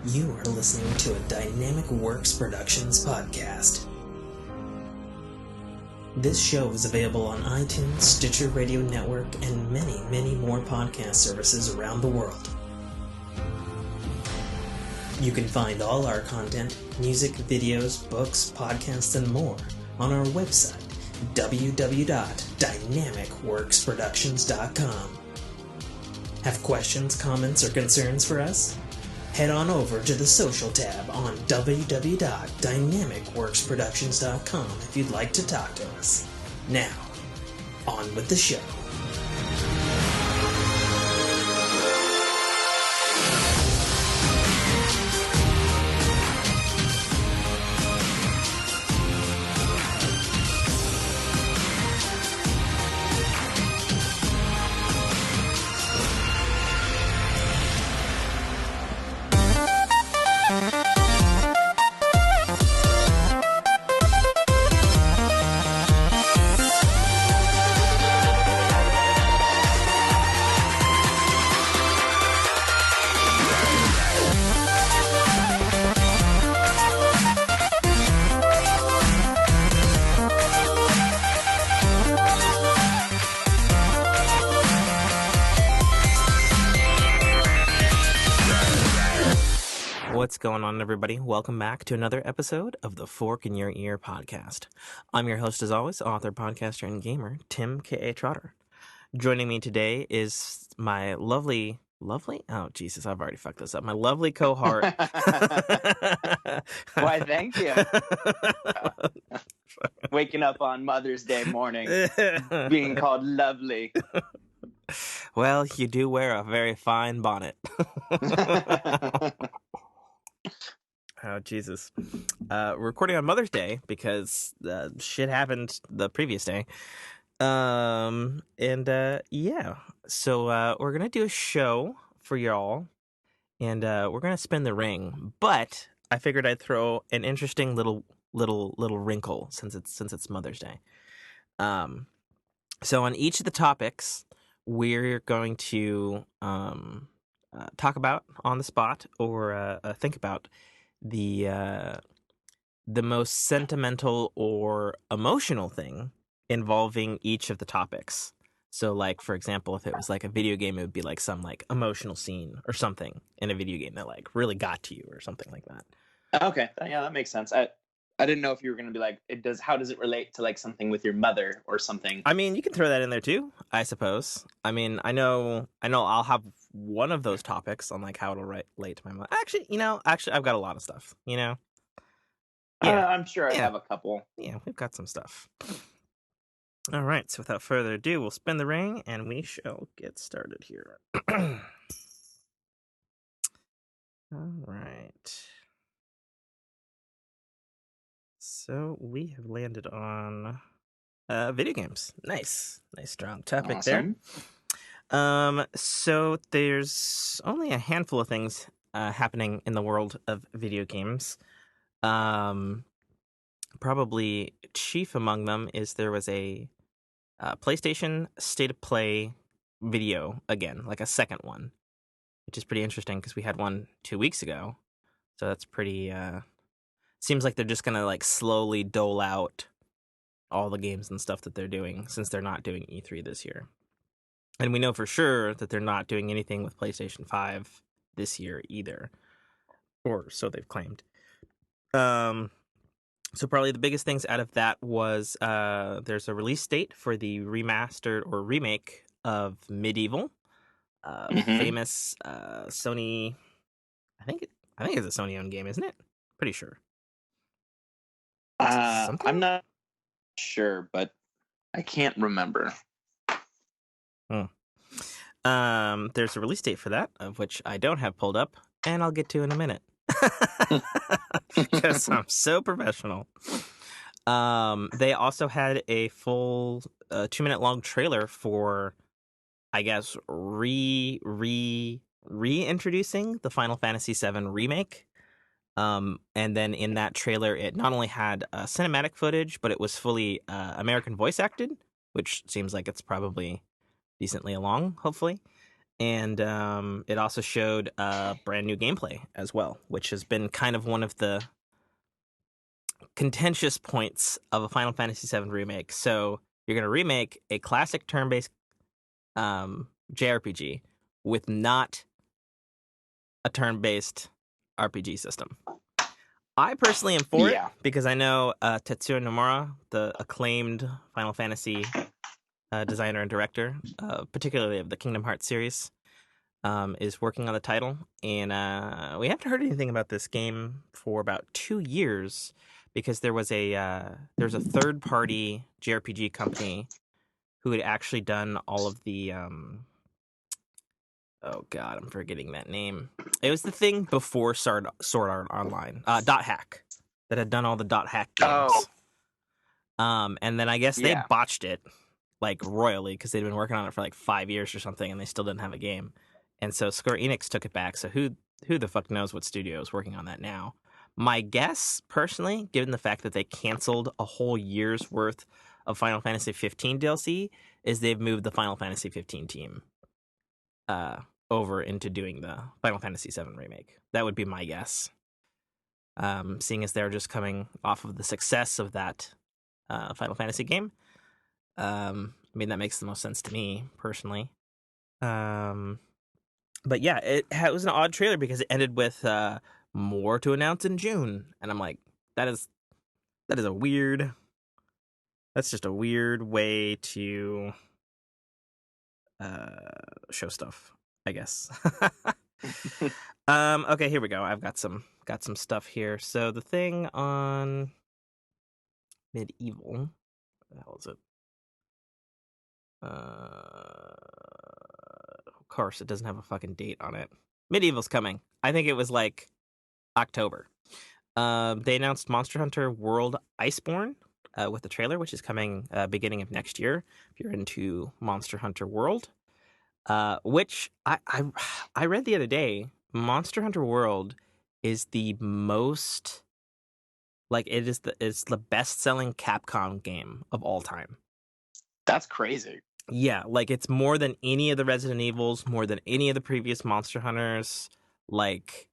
You are listening to a Dynamic Works Productions podcast. This show is available on iTunes, Stitcher Radio Network, and many, many more podcast services around the world. You can find all our content, music, videos, books, podcasts, and more on our website, www.dynamicworksproductions.com. Have questions, comments, or concerns for us? Head on over to the social tab on www.dynamicworksproductions.com if you'd like to talk to us. Now, on with the show. What's going on, everybody? Welcome back to another episode of the Fork in Your Ear podcast. I'm your host, as always, author, podcaster, and gamer, Tim K.A. Trotter. Joining me today is my lovely... Oh, Jesus, I've already fucked this up. My lovely cohort. Why, thank you. Waking up on Mother's Day morning, being called lovely. Well, you do wear a very fine bonnet. Oh, Jesus. We're recording on Mother's Day because shit happened the previous day. Yeah. So we're going to do a show for y'all, and we're going to spin the ring. But I figured I'd throw an interesting little wrinkle since it's Mother's Day. So on each of the topics, we're going to talk about on the spot or think about the most sentimental or emotional thing involving each of the topics. So, like, for example, if it was like a video game, it would be like some like emotional scene or something in a video game that like really got to you or something like that. Okay, yeah, that makes sense. I didn't know if you were going to be like, how does it relate to like something with your mother or something? I mean, you can throw that in there too, I suppose. I mean, I know I'll have one of those topics on like how it'll relate to my mother. Actually, I've got a lot of stuff, Yeah. I'm sure I have a couple. Yeah, we've got some stuff. All right, so without further ado, we'll spin the ring and we shall get started here. All right. So we have landed on video games. Nice strong topic there. So there's only a handful of things happening in the world of video games. Probably chief among them is there was a PlayStation State of Play video again, like a second one, which is pretty interesting because we had one 2 weeks ago. So that's pretty... seems like they're just going to like slowly dole out all the games and stuff that they're doing since they're not doing E3 this year. And we know for sure that they're not doing anything with PlayStation 5 this year either. Or so they've claimed. So probably the biggest things out of that was there's a release date for the remastered or remake of Medieval. Famous Sony... I think it's a Sony-owned game, isn't it? Pretty sure. I'm not sure, but I can't remember. There's a release date for that, of which I don't have pulled up, and I'll get to in a minute. Because I'm so professional. They also had a full 2-minute long trailer for, I guess, reintroducing the Final Fantasy VII remake. And then in that trailer, it not only had cinematic footage, but it was fully American voice acted, which seems like it's probably decently along, hopefully. And it also showed brand new gameplay as well, which has been kind of one of the contentious points of a Final Fantasy VII remake. So you're going to remake a classic turn-based JRPG with not a turn-based RPG system. I personally am for it because I know Tetsuya Nomura, the acclaimed Final Fantasy designer and director, particularly of the Kingdom Hearts series, is working on the title. And we haven't heard anything about this game for about 2 years because there was a third-party JRPG company who had actually done all of the oh god, I'm forgetting that name. It was the thing before Sword Art Online, Dot Hack, that had done all the Dot Hack games. And then I guess they botched it like royally because they'd been working on it for like 5 years or something, and they still didn't have a game. And so Square Enix took it back. So who the fuck knows what studio is working on that now? My guess, personally, given the fact that they canceled a whole year's worth of Final Fantasy 15 DLC, is they've moved the Final Fantasy 15 team over into doing the Final Fantasy VII remake. That would be my guess. Seeing as they're just coming off of the success of that Final Fantasy game. I mean, that makes the most sense to me, personally. But yeah, it was an odd trailer because it ended with more to announce in June. And I'm like, that is a weird... That's just a weird way to show stuff, I guess. Okay, here we go. I've got some stuff here. So the thing on Medieval, what the hell is it? Of course, it doesn't have a fucking date on it. Medieval's coming. I think it was like October. They announced Monster Hunter World Iceborne with the trailer, which is coming beginning of next year. If you're into Monster Hunter World, which I read the other day, Monster Hunter World is the most it's the best selling Capcom game of all time. That's crazy. Yeah, like it's more than any of the Resident Evils, more than any of the previous Monster Hunters, like,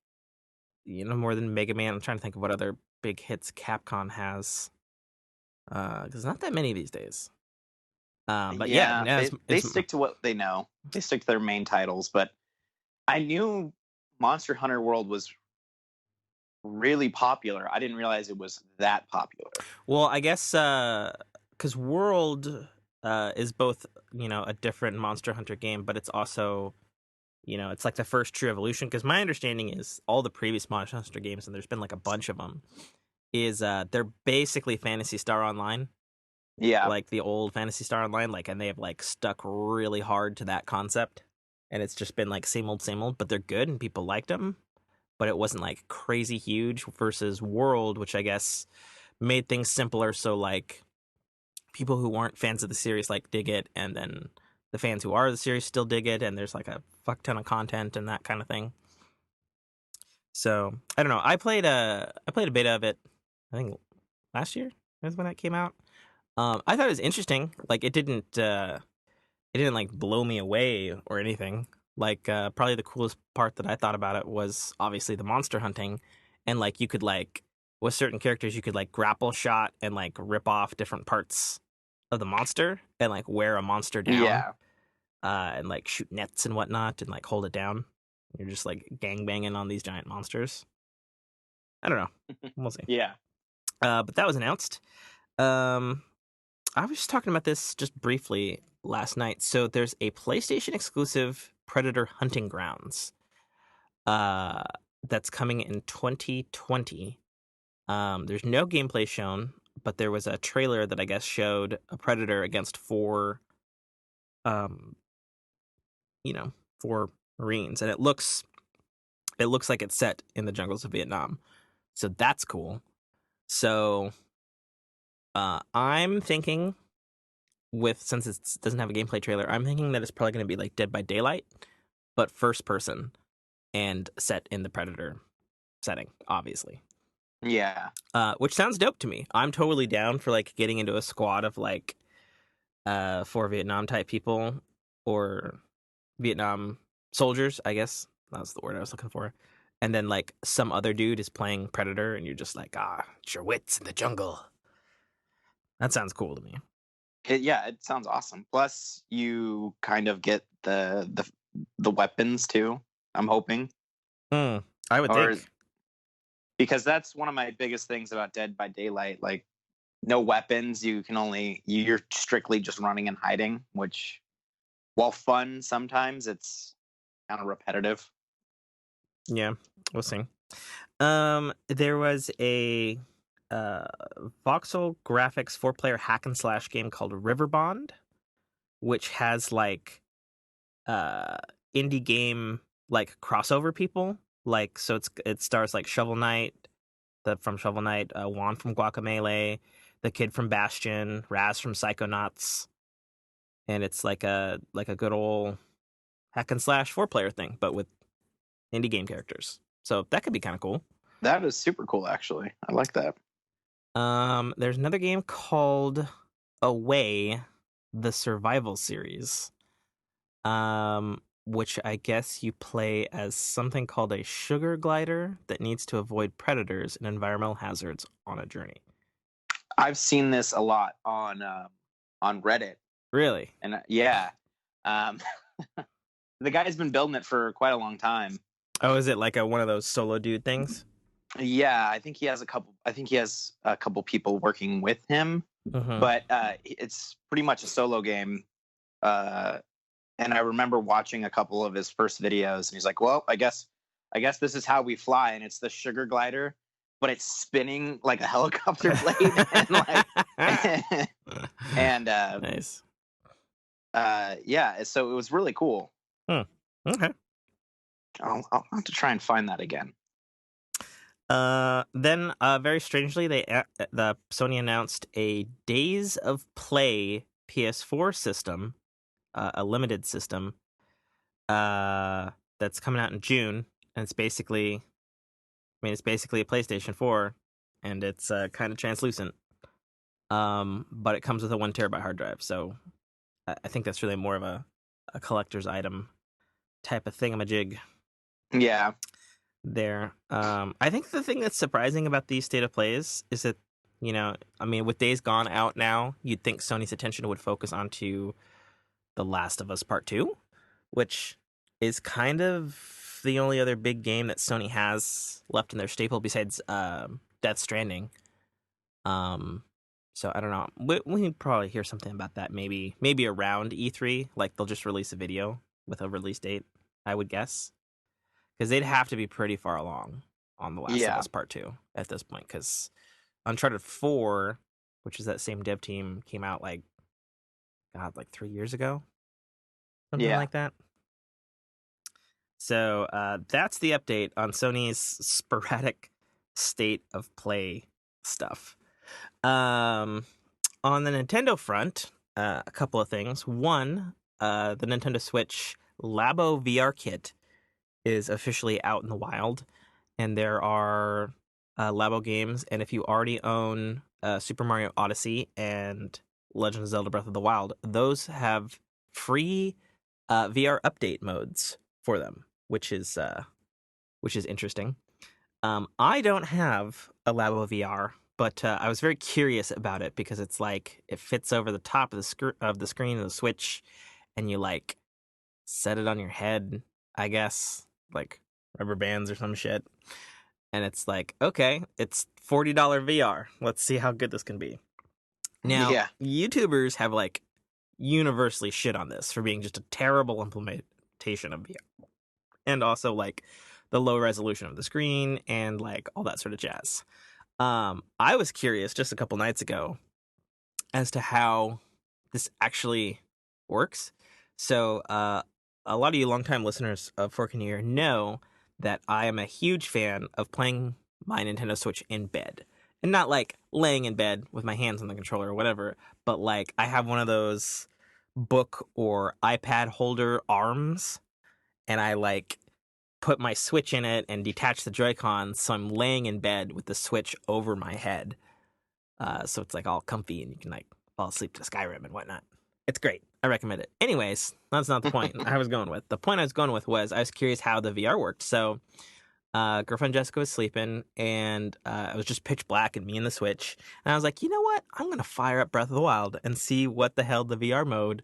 you know, more than Mega Man. I'm trying to think of what other big hits Capcom has. There's not that many these days. But yeah, they stick to what they know. They stick to their main titles. But I knew Monster Hunter World was really popular. I didn't realize it was that popular. Well, I guess because World is both, you know, a different Monster Hunter game, but it's also, you know, it's like the first true evolution. Because my understanding is all the previous Monster Hunter games, and there's been like a bunch of them, is they're basically Phantasy Star Online. Yeah, like the old Phantasy Star Online, like, and they have like stuck really hard to that concept, and it's just been like same old, but they're good and people liked them, but it wasn't like crazy huge. Versus World, which I guess made things simpler, so like people who weren't fans of the series like dig it, and then the fans who are the series still dig it, and there's like a fuck ton of content and that kind of thing. So I don't know. I played a beta of it, I think last year is when that came out. I thought it was interesting. Like it didn't like blow me away or anything. Like probably the coolest part that I thought about it was obviously the monster hunting, and like you could like with certain characters you could like grapple shot and like rip off different parts of the monster and like wear a monster down. Yeah. And like shoot nets and whatnot and like hold it down. You're just like gangbanging on these giant monsters. I don't know. We'll see. Yeah. But that was announced. I was just talking about this just briefly last night. So there's a PlayStation exclusive Predator Hunting Grounds that's coming in 2020. There's no gameplay shown, but there was a trailer that I guess showed a Predator against four Marines, and it looks like it's set in the jungles of Vietnam. So that's cool. So I'm thinking, since it doesn't have a gameplay trailer, I'm thinking that it's probably going to be like Dead by Daylight, but first person and set in the Predator setting, obviously. Yeah. Which sounds dope to me. I'm totally down for like getting into a squad of like 4 Vietnam type people or Vietnam soldiers, I guess. That was the word I was looking for. And then like some other dude is playing Predator, and you're just like, it's your wits in the jungle. That sounds cool to me. It sounds awesome. Plus, you kind of get the weapons too. I'm hoping, I would or think. because that's one of my biggest things about Dead by Daylight. Like, no weapons. You're strictly just running and hiding, which, while fun, sometimes it's kind of repetitive. Yeah, we'll see. There was a voxel graphics 4-player hack and slash game called Riverbond, which has like uh indie game like crossover people. Like, so it stars like Shovel Knight, from Shovel Knight, Juan from Guacamelee, the kid from Bastion, Raz from Psychonauts, and it's like a good old hack and slash 4-player thing, but with indie game characters. So that could be kind of cool. That is super cool, actually. I like that. There's another game called Away, the Survival Series, which I guess you play as something called a sugar glider that needs to avoid predators and environmental hazards on a journey. I've seen this a lot on Reddit, Really? and yeah, um, the guy's been building it for quite a long time. Oh, is it like one of those solo dude things? Yeah, I think he has a couple. I think he has a couple people working with him, but it's pretty much a solo game. And I remember watching a couple of his first videos, and he's like, "Well, I guess this is how we fly," and it's the sugar glider, but it's spinning like a helicopter blade, and like, and nice. Yeah, so it was really cool. Okay. I'll have to try and find that again. Then very strangely, the Sony announced a Days of Play PS4 system, a limited system, that's coming out in June, and it's basically a PlayStation 4, and it's kind of translucent. But it comes with a 1 terabyte hard drive, so I think that's really more of a collector's item type of thingamajig. Yeah. There. I think the thing that's surprising about these state of plays is that, with Days Gone out now, you'd think Sony's attention would focus onto The Last of Us Part 2, which is kind of the only other big game that Sony has left in their staple besides Death Stranding. So I don't know. We can probably hear something about that maybe around E3. Like, they'll just release a video with a release date, I would guess. Because they'd have to be pretty far along on The Last of Us Part 2 at this point. Because Uncharted 4, which is that same dev team, came out like 3 years ago. Something like that. So that's the update on Sony's sporadic state of play stuff. On the Nintendo front, a couple of things. One, the Nintendo Switch Labo VR kit is officially out in the wild, and there are Labo games, and if you already own Super Mario Odyssey and Legend of Zelda Breath of the Wild, those have free VR update modes for them, which is interesting. I don't have a Labo VR, but I was very curious about it because it's like it fits over the top of the screen of the Switch, and you like set it on your head, I guess, like rubber bands or some shit. And it's like, okay, it's $40 VR. Let's see how good this can be. Now, YouTubers have like universally shit on this for being just a terrible implementation of VR. And also like the low resolution of the screen and like all that sort of jazz. I was curious just a couple nights ago as to how this actually works. So, a lot of you longtime listeners of Fork in the Ear know that I am a huge fan of playing my Nintendo Switch in bed. And not like laying in bed with my hands on the controller or whatever, but like I have one of those book or iPad holder arms, and I like put my Switch in it and detach the Joy-Cons, so I'm laying in bed with the Switch over my head. So it's like all comfy and you can like fall asleep to Skyrim and whatnot. It's great. I recommend it. Anyways, that's not the point I was going with. The point I was going with was I was curious how the VR worked. So, girlfriend Jessica was sleeping, and it was just pitch black and me and the Switch. And I was like, you know what? I'm gonna fire up Breath of the Wild and see what the hell the VR mode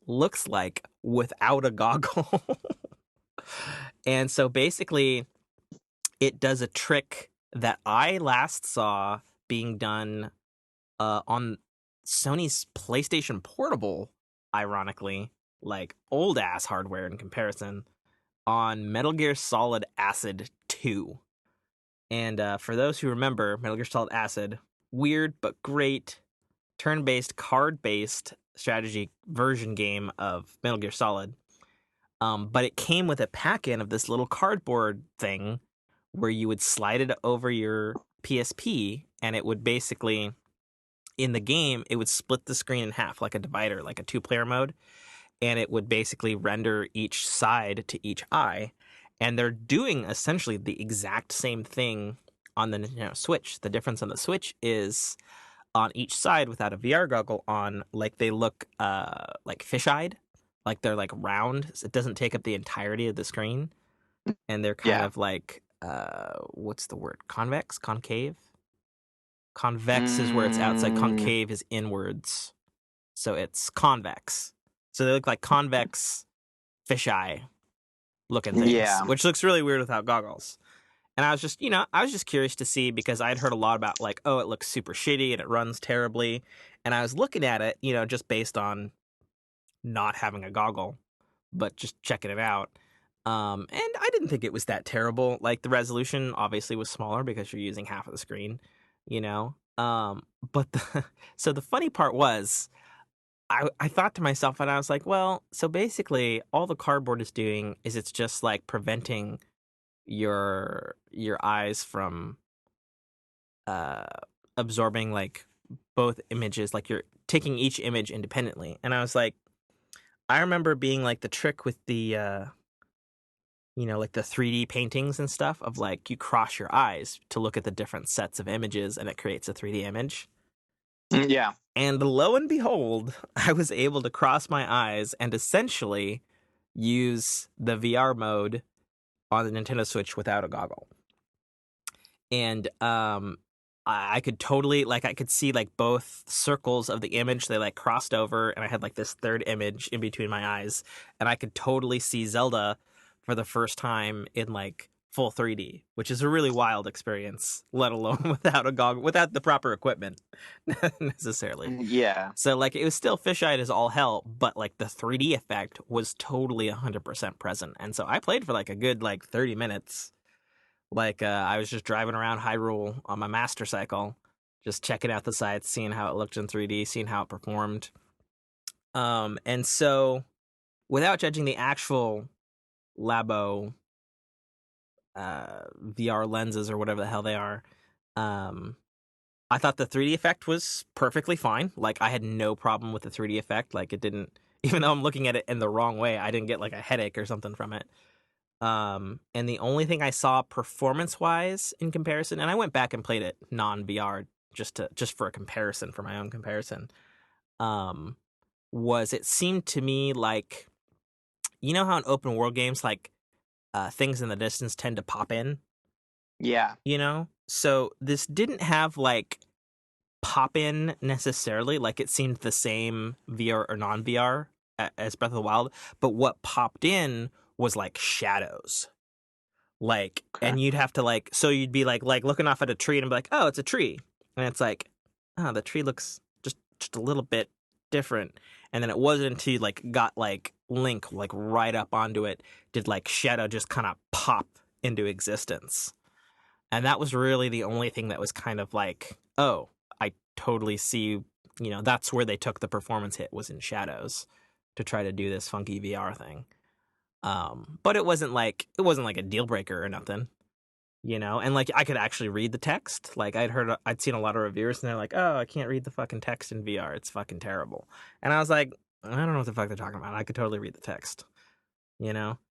looks like without a goggle. And so basically, it does a trick that I last saw being done on Sony's PlayStation Portable, ironically, like old ass hardware in comparison, on Metal Gear Solid Acid 2. And for those who remember, Metal Gear Solid Acid, weird but great turn-based, card-based strategy version game of Metal Gear Solid. But it came with a pack-in of this little cardboard thing where you would slide it over your PSP, and it would basically, in the game, it would split the screen in half like a divider, like a two-player mode, and it would basically render each side to each eye. And they're doing essentially the exact same thing on the Nintendo Switch. The difference on the Switch is on each side without a VR goggle on, like they look like fish-eyed, like they're like round. So it doesn't take up the entirety of the screen, and they're kind of like what's the word? Convex, concave. Convex is where it's outside. Concave is inwards, so it's convex. So they look like convex fisheye looking things, which looks really weird without goggles. And I was just curious to see, because I'd heard a lot about like, oh, it looks super shitty and it runs terribly. And I was looking at it, just based on not having a goggle, but just checking it out. And I didn't think it was that terrible. Like, the resolution obviously was smaller because you're using half of the screen, But so the funny part was, I thought to myself, and I was like, well, so basically all the cardboard is doing is it's just like preventing your eyes from absorbing like both images, like you're taking each image independently. And I was like, I remember being like the trick with the like the 3D paintings and stuff of like you cross your eyes to look at the different sets of images and it creates a 3D image. Yeah. And lo and behold, I was able to cross my eyes and essentially use the VR mode on the Nintendo Switch without a goggle. And I could totally, like, I could see like both circles of the image. They like crossed over, and I had like this third image in between my eyes, and I could totally see Zelda for the first time in like full 3D, which is a really wild experience, let alone without a goggle, without the proper equipment necessarily. Yeah. So like it was still fisheye as all hell, but like the 3D effect was totally 100% present. And so I played for like a good like 30 minutes. Like I was just driving around Hyrule on my Master Cycle, just checking out the sites, seeing how it looked in 3D, seeing how it performed. And so without judging the actual Labo VR lenses or whatever the hell they are, I thought the 3D effect was perfectly fine. Like, I had no problem with the 3D effect. Like, it didn't, even though I'm looking at it in the wrong way, I didn't get like a headache or something from it. And the only thing I saw performance-wise in comparison, and I went back and played it non-VR just for a comparison, for my own comparison, was it seemed to me like, how in open world games, like, things in the distance tend to pop in? Yeah. So this didn't have like pop in necessarily, like it seemed the same VR or non-VR as Breath of the Wild, but what popped in was like shadows. Like, okay. And you'd have to like, so you'd be like looking off at a tree and be like, oh, it's a tree. And it's like, oh, the tree looks just a little bit different. And then it wasn't until you like got like Link like right up onto it, did like shadow just kind of pop into existence. And that was really the only thing that was kind of like, oh, I totally see, that's where they took the performance hit, was in shadows to try to do this funky VR thing. But it wasn't like a deal breaker or nothing, and like I could actually read the text. Like I'd seen a lot of reviewers and they're like, oh, I can't read the fucking text in VR. It's fucking terrible. And I was like, I don't know what the fuck they're talking about. I could totally read the text,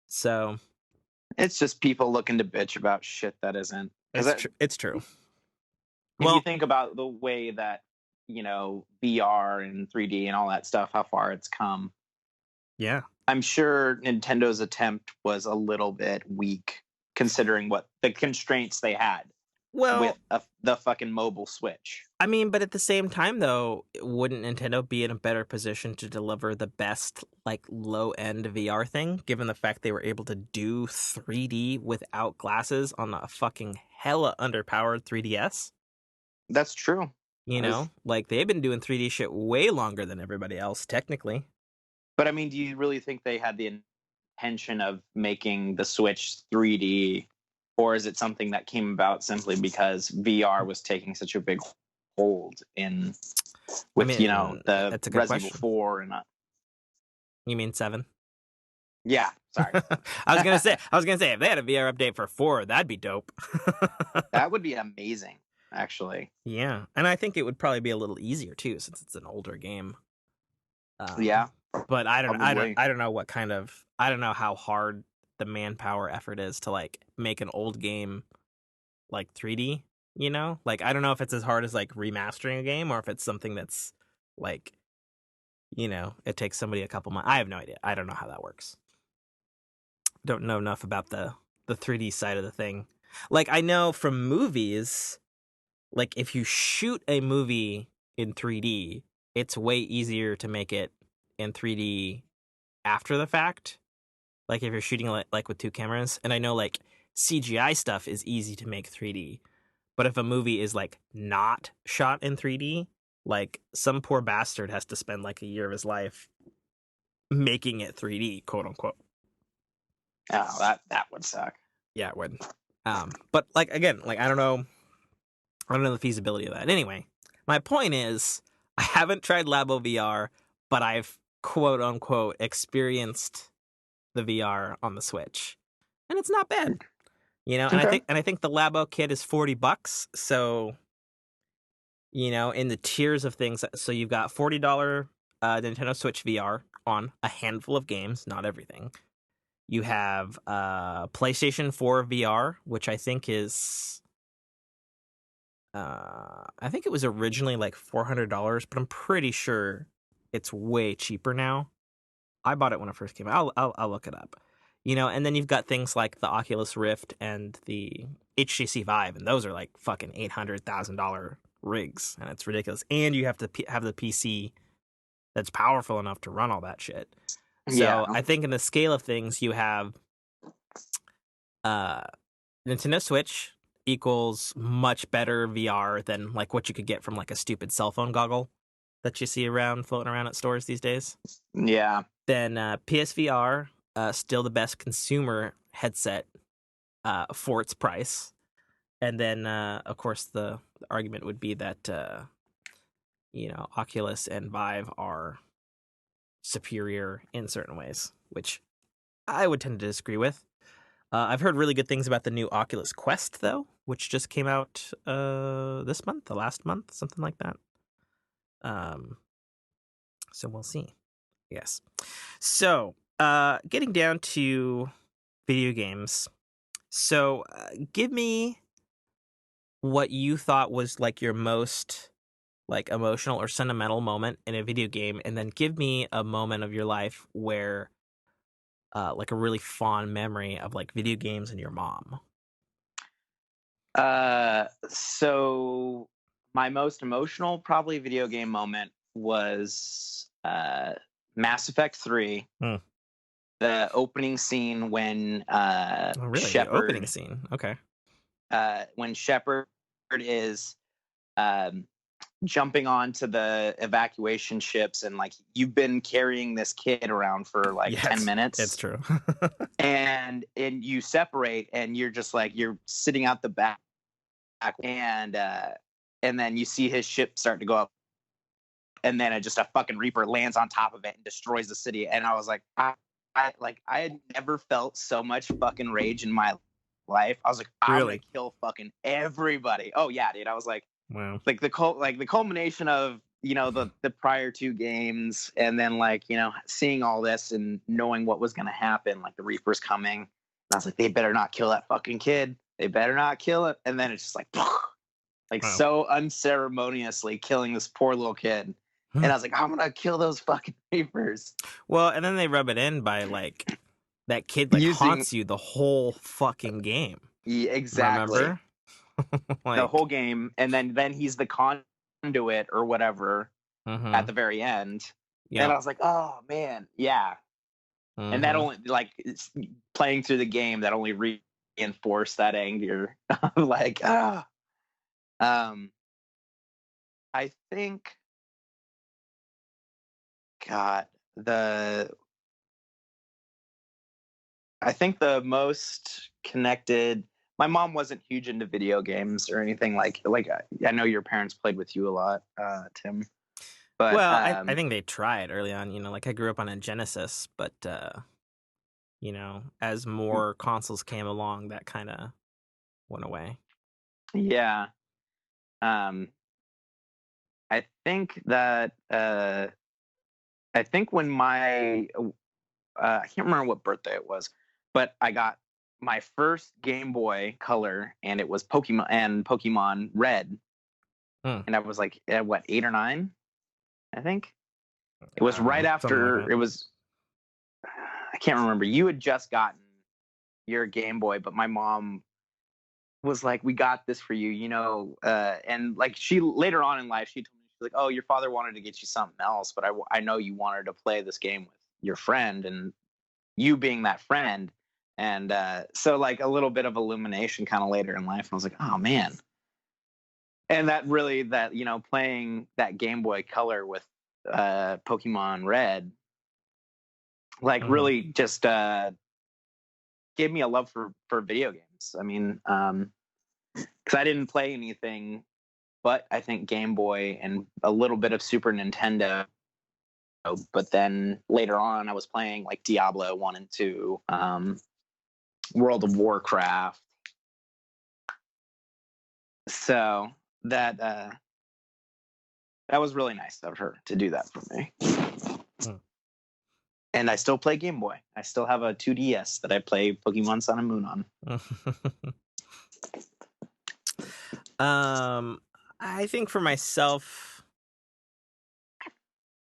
so. It's just people looking to bitch about shit that isn't. It's true. If you think about the way that VR and 3D and all that stuff, how far it's come. Yeah. I'm sure Nintendo's attempt was a little bit weak considering what the constraints they had with the fucking mobile Switch. I mean, but at the same time, though, wouldn't Nintendo be in a better position to deliver the best, like, low-end VR thing, given the fact they were able to do 3D without glasses on a fucking hella underpowered 3DS? That's true. Like, they've been doing 3D shit way longer than everybody else, technically. But, I mean, do you really think they had the intention of making the Switch 3D, or is it something that came about simply because VR was taking such a big hold with the Resident Evil 4 and You mean 7? Yeah, sorry. I was gonna say if they had a VR update for 4, that'd be dope. That would be amazing, actually. Yeah, and I think it would probably be a little easier too, since it's an older game. Yeah, but I don't know I don't know how hard the manpower effort is to like make an old game like 3D. Like I don't know if it's as hard as like remastering a game or if it's something that's like, it takes somebody a couple months. I have no idea. I don't know how that works. Don't know enough about the 3D side of the thing. Like I know from movies, like if you shoot a movie in 3D, it's way easier to make it in 3D after the fact. Like if you're shooting like with 2 cameras, and I know like CGI stuff is easy to make 3D, but if a movie is like not shot in 3D, like some poor bastard has to spend like a year of his life making it 3D, quote unquote. Oh, that would suck. Yeah, it would. But like again, like I don't know the feasibility of that. Anyway, my point is I haven't tried Labo VR, but I've quote unquote experienced the VR on the Switch, and it's not bad. Okay. And I think the Labo kit is $40. So, in the tiers of things, so you've got $40 Nintendo Switch VR on a handful of games, not everything. You have PlayStation 4 VR, which I think is I think it was originally like $400, but I'm pretty sure it's way cheaper now. I bought it when it first came out. I'll look it up. And then you've got things like the Oculus Rift and the HTC Vive, and those are like fucking $800,000 rigs, and it's ridiculous. And you have to have the PC that's powerful enough to run all that shit. So yeah. I think in the scale of things, you have Nintendo Switch equals much better VR than like what you could get from like a stupid cell phone goggle that you see floating around at stores these days. Yeah. Then PSVR, still the best consumer headset for its price. And then, of course, the argument would be that, Oculus and Vive are superior in certain ways, which I would tend to disagree with. I've heard really good things about the new Oculus Quest, though, which just came out this month, the last month, something like that. So we'll see. Yes. So, getting down to video games. So, give me what you thought was like your most like emotional or sentimental moment in a video game, and then give me a moment of your life where like a really fond memory of like video games and your mom. So my most emotional probably video game moment was Mass Effect 3. The opening scene when Shepard, the opening scene. Okay. When Shepard is jumping onto the evacuation ships, and like you've been carrying this kid around for like 10 minutes. It's true. and you separate, and you're just like you're sitting out the back, and then you see his ship start to go up, and then just a fucking Reaper lands on top of it and destroys the city. And I was like, I had never felt so much fucking rage in my life. I was like, I'm gonna kill fucking everybody. Oh yeah, dude. I was like, wow. Like the culmination of the prior 2 games, and then like seeing all this and knowing what was gonna happen, like the Reaper's coming. And I was like, they better not kill that fucking kid. They better not kill it. And then it's just like, like so unceremoniously killing this poor little kid. And I was like, I'm gonna kill those fucking reapers. Well, and then they rub it in by like that kid like haunts you the whole fucking game. Yeah, exactly. Remember? Like, the whole game, and then he's the conduit or whatever at the very end. Yeah. And I was like, oh man, yeah. And that only like playing through the game that only reinforced that anger. Like, I think, God, I think the most connected. My mom wasn't huge into video games or anything like. I know your parents played with you a lot, Tim. But well, I think they tried early on. You know, like I grew up on a Genesis, but you know, as more consoles came along, that kind of went away. Yeah. I think that I think when my I can't remember what birthday it was, but I got my first Game Boy Color, and it was Pokemon Red, and I was like, what, 8 or 9, I think. It was right after like it was. I can't remember. You had just gotten your Game Boy, but my mom was like, "We got this for you," you know. And like she later on in life, she told me, she's like, "Oh, your father wanted to get you something else, but I know you wanted to play this game with your friend, and you being that friend." And so like a little bit of illumination kind of later in life, and I was like, "Oh man." And that really, that, you know, playing that Game Boy Color with Pokemon Red, like really just gave me a love for video games. I mean, because I didn't play anything but I think Game Boy and a little bit of Super Nintendo. But then later on, I was playing like Diablo 1 and 2, World of Warcraft. So that was really nice of her to do that for me. And I still play Game Boy. I still have a 2DS that I play Pokemon Sun and Moon on. I think for myself,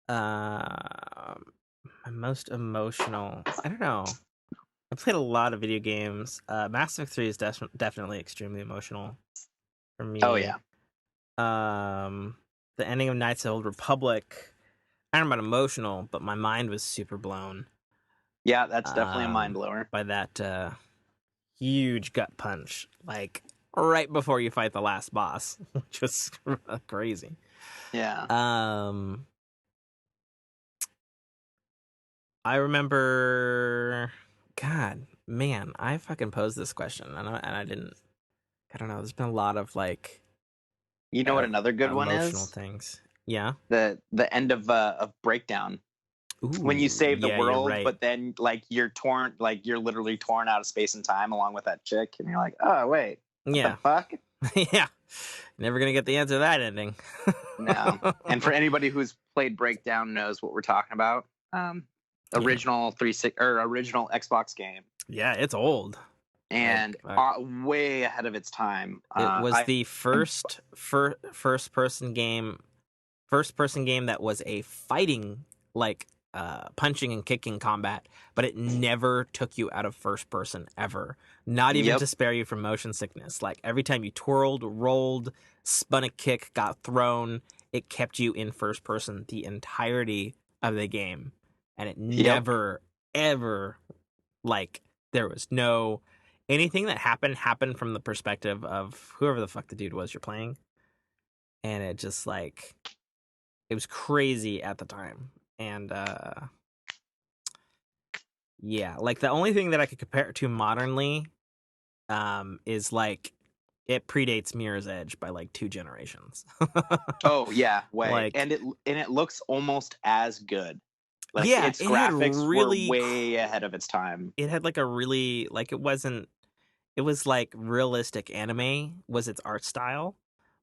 my most emotional, I don't know. I played a lot of video games. Mass Effect 3 is definitely extremely emotional for me. Oh, yeah. The ending of Knights of the Old Republic, I don't know about emotional, but my mind was super blown. Yeah, that's definitely a mind blower. By that huge gut punch, like right before you fight the last boss, which was crazy. Yeah. I remember, God, man, I fucking posed this question and I didn't. I don't know. There's been a lot of like, you know what another good one is? Emotional things. Yeah. The end of Breakdown. Ooh, when you save the world, right. But then like you're literally torn out of space and time along with that chick, and you're like, oh wait, what the fuck? Yeah, never gonna get the answer to that ending. No. And for anybody who's played Breakdown knows what we're talking about. Original original Xbox game. Yeah, it's old and way ahead of its time. It was the first person game that was a fighting, like punching and kicking combat, but it never took you out of first person ever. Not even to spare you from motion sickness. Like every time you twirled, rolled, spun a kick, got thrown, it kept you in first person the entirety of the game. And it never, ever, like, there was no, anything that happened from the perspective of whoever the fuck the dude was you're playing. And it just, like, it was crazy at the time. And, yeah, like, the only thing that I could compare it to modernly is, like, it predates Mirror's Edge by, like, 2 generations. Oh, yeah, way. Like, and it looks almost as good. Like, its graphics were way ahead of its time. It had like a really, like, it was like realistic anime was its art style,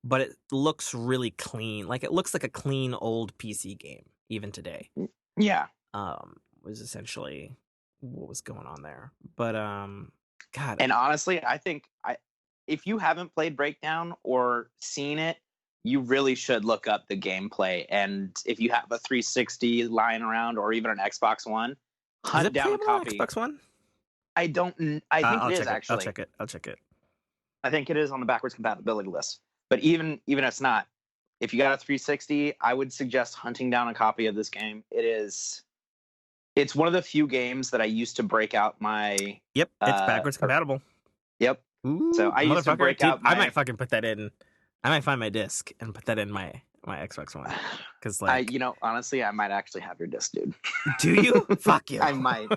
but it looks really clean. Like it looks like a clean old PC game even today. Yeah. Was essentially what was going on there. But God. And honestly, I think if you haven't played Breakdown or seen it, you really should look up the gameplay. And if you have a 360 lying around or even an Xbox One, hunt Is it down a playable on copy. Xbox One? I think I'll it is check it. actually. I'll check it. I think it is on the backwards compatibility list. But even if it's not, if you got a 360, I would suggest hunting down a copy of this game. It's one of the few games that I used to break out my. Yep, it's backwards compatible. Yep. Ooh, so I used to break out. I might fucking put that in. I might find my disc and put that in my Xbox One. Because honestly, I might actually have your disc, dude. Do you? Fuck you. I might.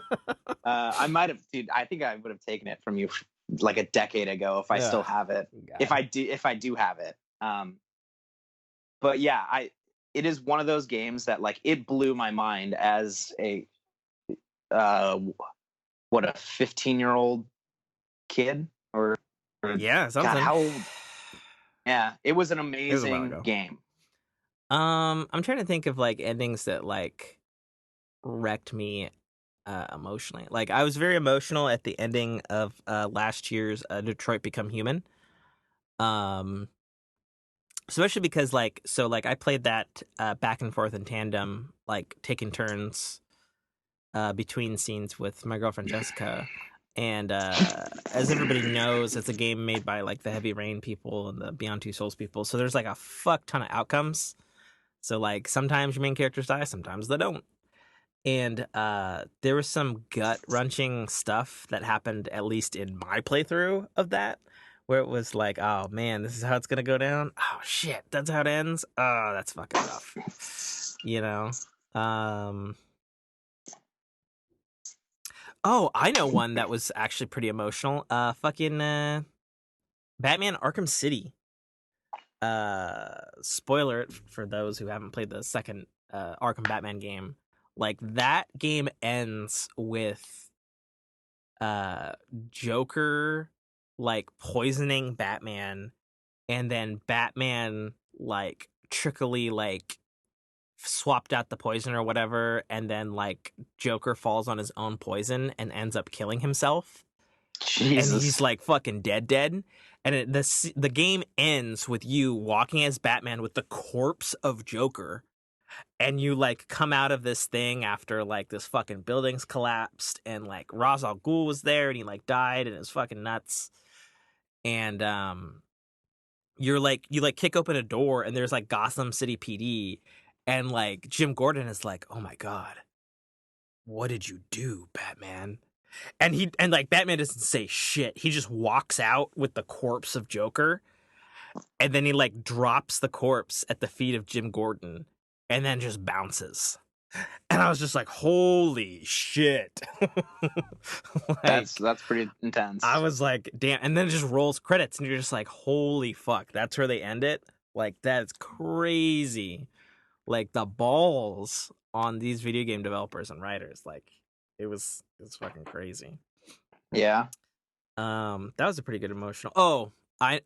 I might have, dude. I think I would have taken it from you like a decade ago if I still have it. God. If I do have it. But yeah, it is one of those games that like it blew my mind as a a 15-year-old kid or yeah, something. God, how old? Yeah, it was an amazing game. I'm trying to think of like endings that like wrecked me emotionally. Like I was very emotional at the ending of last year's Detroit Become Human. Especially because I played that back and forth in tandem, like taking turns between scenes with my girlfriend Jessica. And as everybody knows, it's a game made by like the Heavy Rain people and the Beyond Two Souls people. So there's like a fuck ton of outcomes. So like sometimes your main characters die, sometimes they don't. And there was some gut-wrenching stuff that happened, at least in my playthrough of that, where it was like, oh man, this is how it's gonna go down. Oh shit, that's how it ends. Oh, that's fucking rough. You know. Oh, I know one that was actually pretty emotional. Fucking Batman Arkham City. Spoiler for those who haven't played the second Arkham Batman game. Like that game ends with Joker like poisoning Batman, and then Batman like trickily like swapped out the poison or whatever, and then like Joker falls on his own poison and ends up killing himself. Jesus. And he's like fucking dead. And the game ends with you walking as Batman with the corpse of Joker. And you like come out of this thing after like this fucking building's collapsed, and like Ra's al Ghul was there and he like died and it was fucking nuts. And you kick open a door and there's like Gotham City PD, and like Jim Gordon is like, oh my god, what did you do, Batman? And like Batman doesn't say shit. He just walks out with the corpse of Joker, and then he like drops the corpse at the feet of Jim Gordon, and then just bounces. And I was just like, holy shit. Like, that's pretty intense. I was like, damn. And then it just rolls credits and you're just like, holy fuck. That's where they end it? Like, that's crazy. Like, the balls on these video game developers and writers. Like, it's fucking crazy. Yeah. That was a pretty good emotional. Oh, I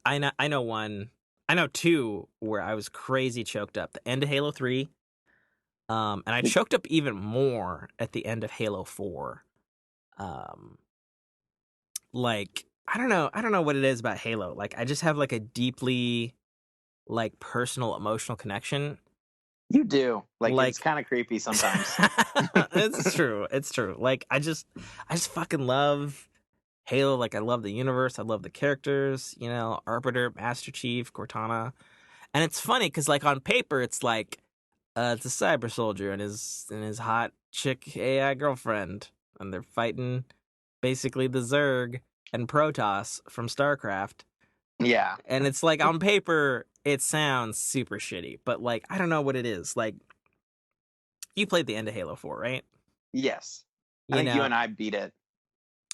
know one. I know two where I was crazy choked up. The end of Halo 3. And I choked up even more at the end of Halo 4. Like, I don't know what it is about Halo. Like, I just have like a deeply like personal emotional connection. You do. Like it's kind of creepy sometimes. It's true. It's true. Like I just fucking love Halo. Like I love the universe. I love the characters, you know, Arbiter, Master Chief, Cortana. And it's funny because like on paper it's like it's a cyber soldier and his hot chick AI girlfriend, and they're fighting basically the Zerg and Protoss from StarCraft. Yeah. And it's like on paper it sounds super shitty, but like I don't know what it is. Like you played the end of Halo 4, right? Yes. I think you and I beat it.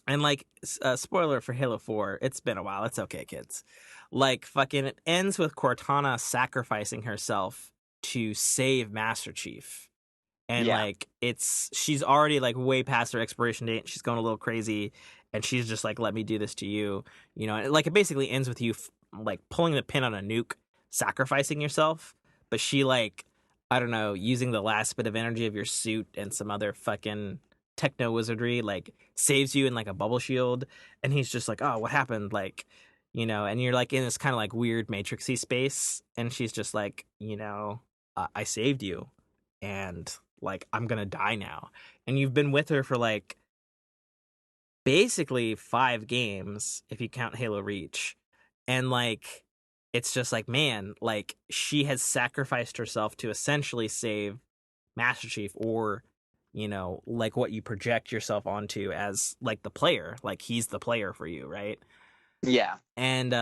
And like spoiler for Halo 4, it's been a while. It's okay, kids. Like fucking it ends with Cortana sacrificing herself to save Master Chief. And like she's already like way past her expiration date. She's going a little crazy, and she's just like, let me do this to you, you know. And like it basically ends with you like pulling the pin on a nuke, sacrificing yourself, but she like, I don't know, using the last bit of energy of your suit and some other fucking techno wizardry, like saves you in like a bubble shield. And he's just like, oh, what happened? Like, and you're like in this kind of like weird matrixy space, and she's just like, I saved you, and like I'm gonna die now, and you've been with her for like basically 5 games if you count Halo Reach, and like it's just like, man, like she has sacrificed herself to essentially save Master Chief, or like what you project yourself onto as like the player, like he's the player for you, right? Yeah. And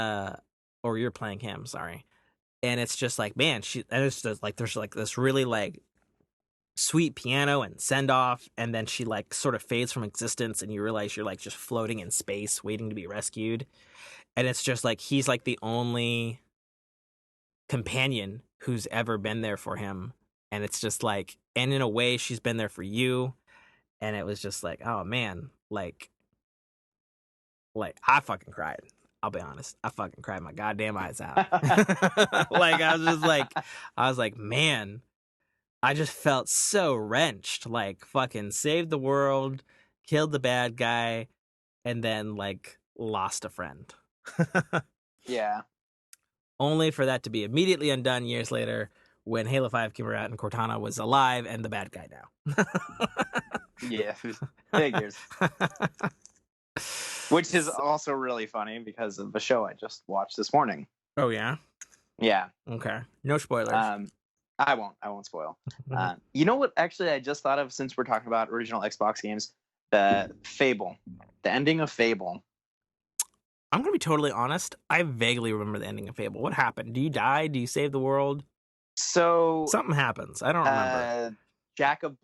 or you're playing him, sorry. And it's just like, man, and it's just like there's like this really like sweet piano and send off, and then she like sort of fades from existence, and you realize you're like just floating in space waiting to be rescued. And it's just like he's like the only companion who's ever been there for him. And it's just like, and in a way she's been there for you. And it was just like, oh man, like I fucking cried. I'll be honest, I fucking cried my goddamn eyes out. Like I was like, man, I just felt so wrenched. Like fucking saved the world, killed the bad guy, and then like lost a friend. Yeah. Only for that to be immediately undone years later when Halo 5 came out and Cortana was alive and the bad guy now. Yeah, figures. Which is also really funny because of the show I just watched this morning. Oh, yeah? Yeah. Okay. No spoilers. I won't spoil. You know what, actually, I just thought of, since we're talking about original Xbox games, the Fable. The ending of Fable. I'm going to be totally honest. I vaguely remember the ending of Fable. What happened? Do you die? Do you save the world? So something happens. I don't remember. Jack of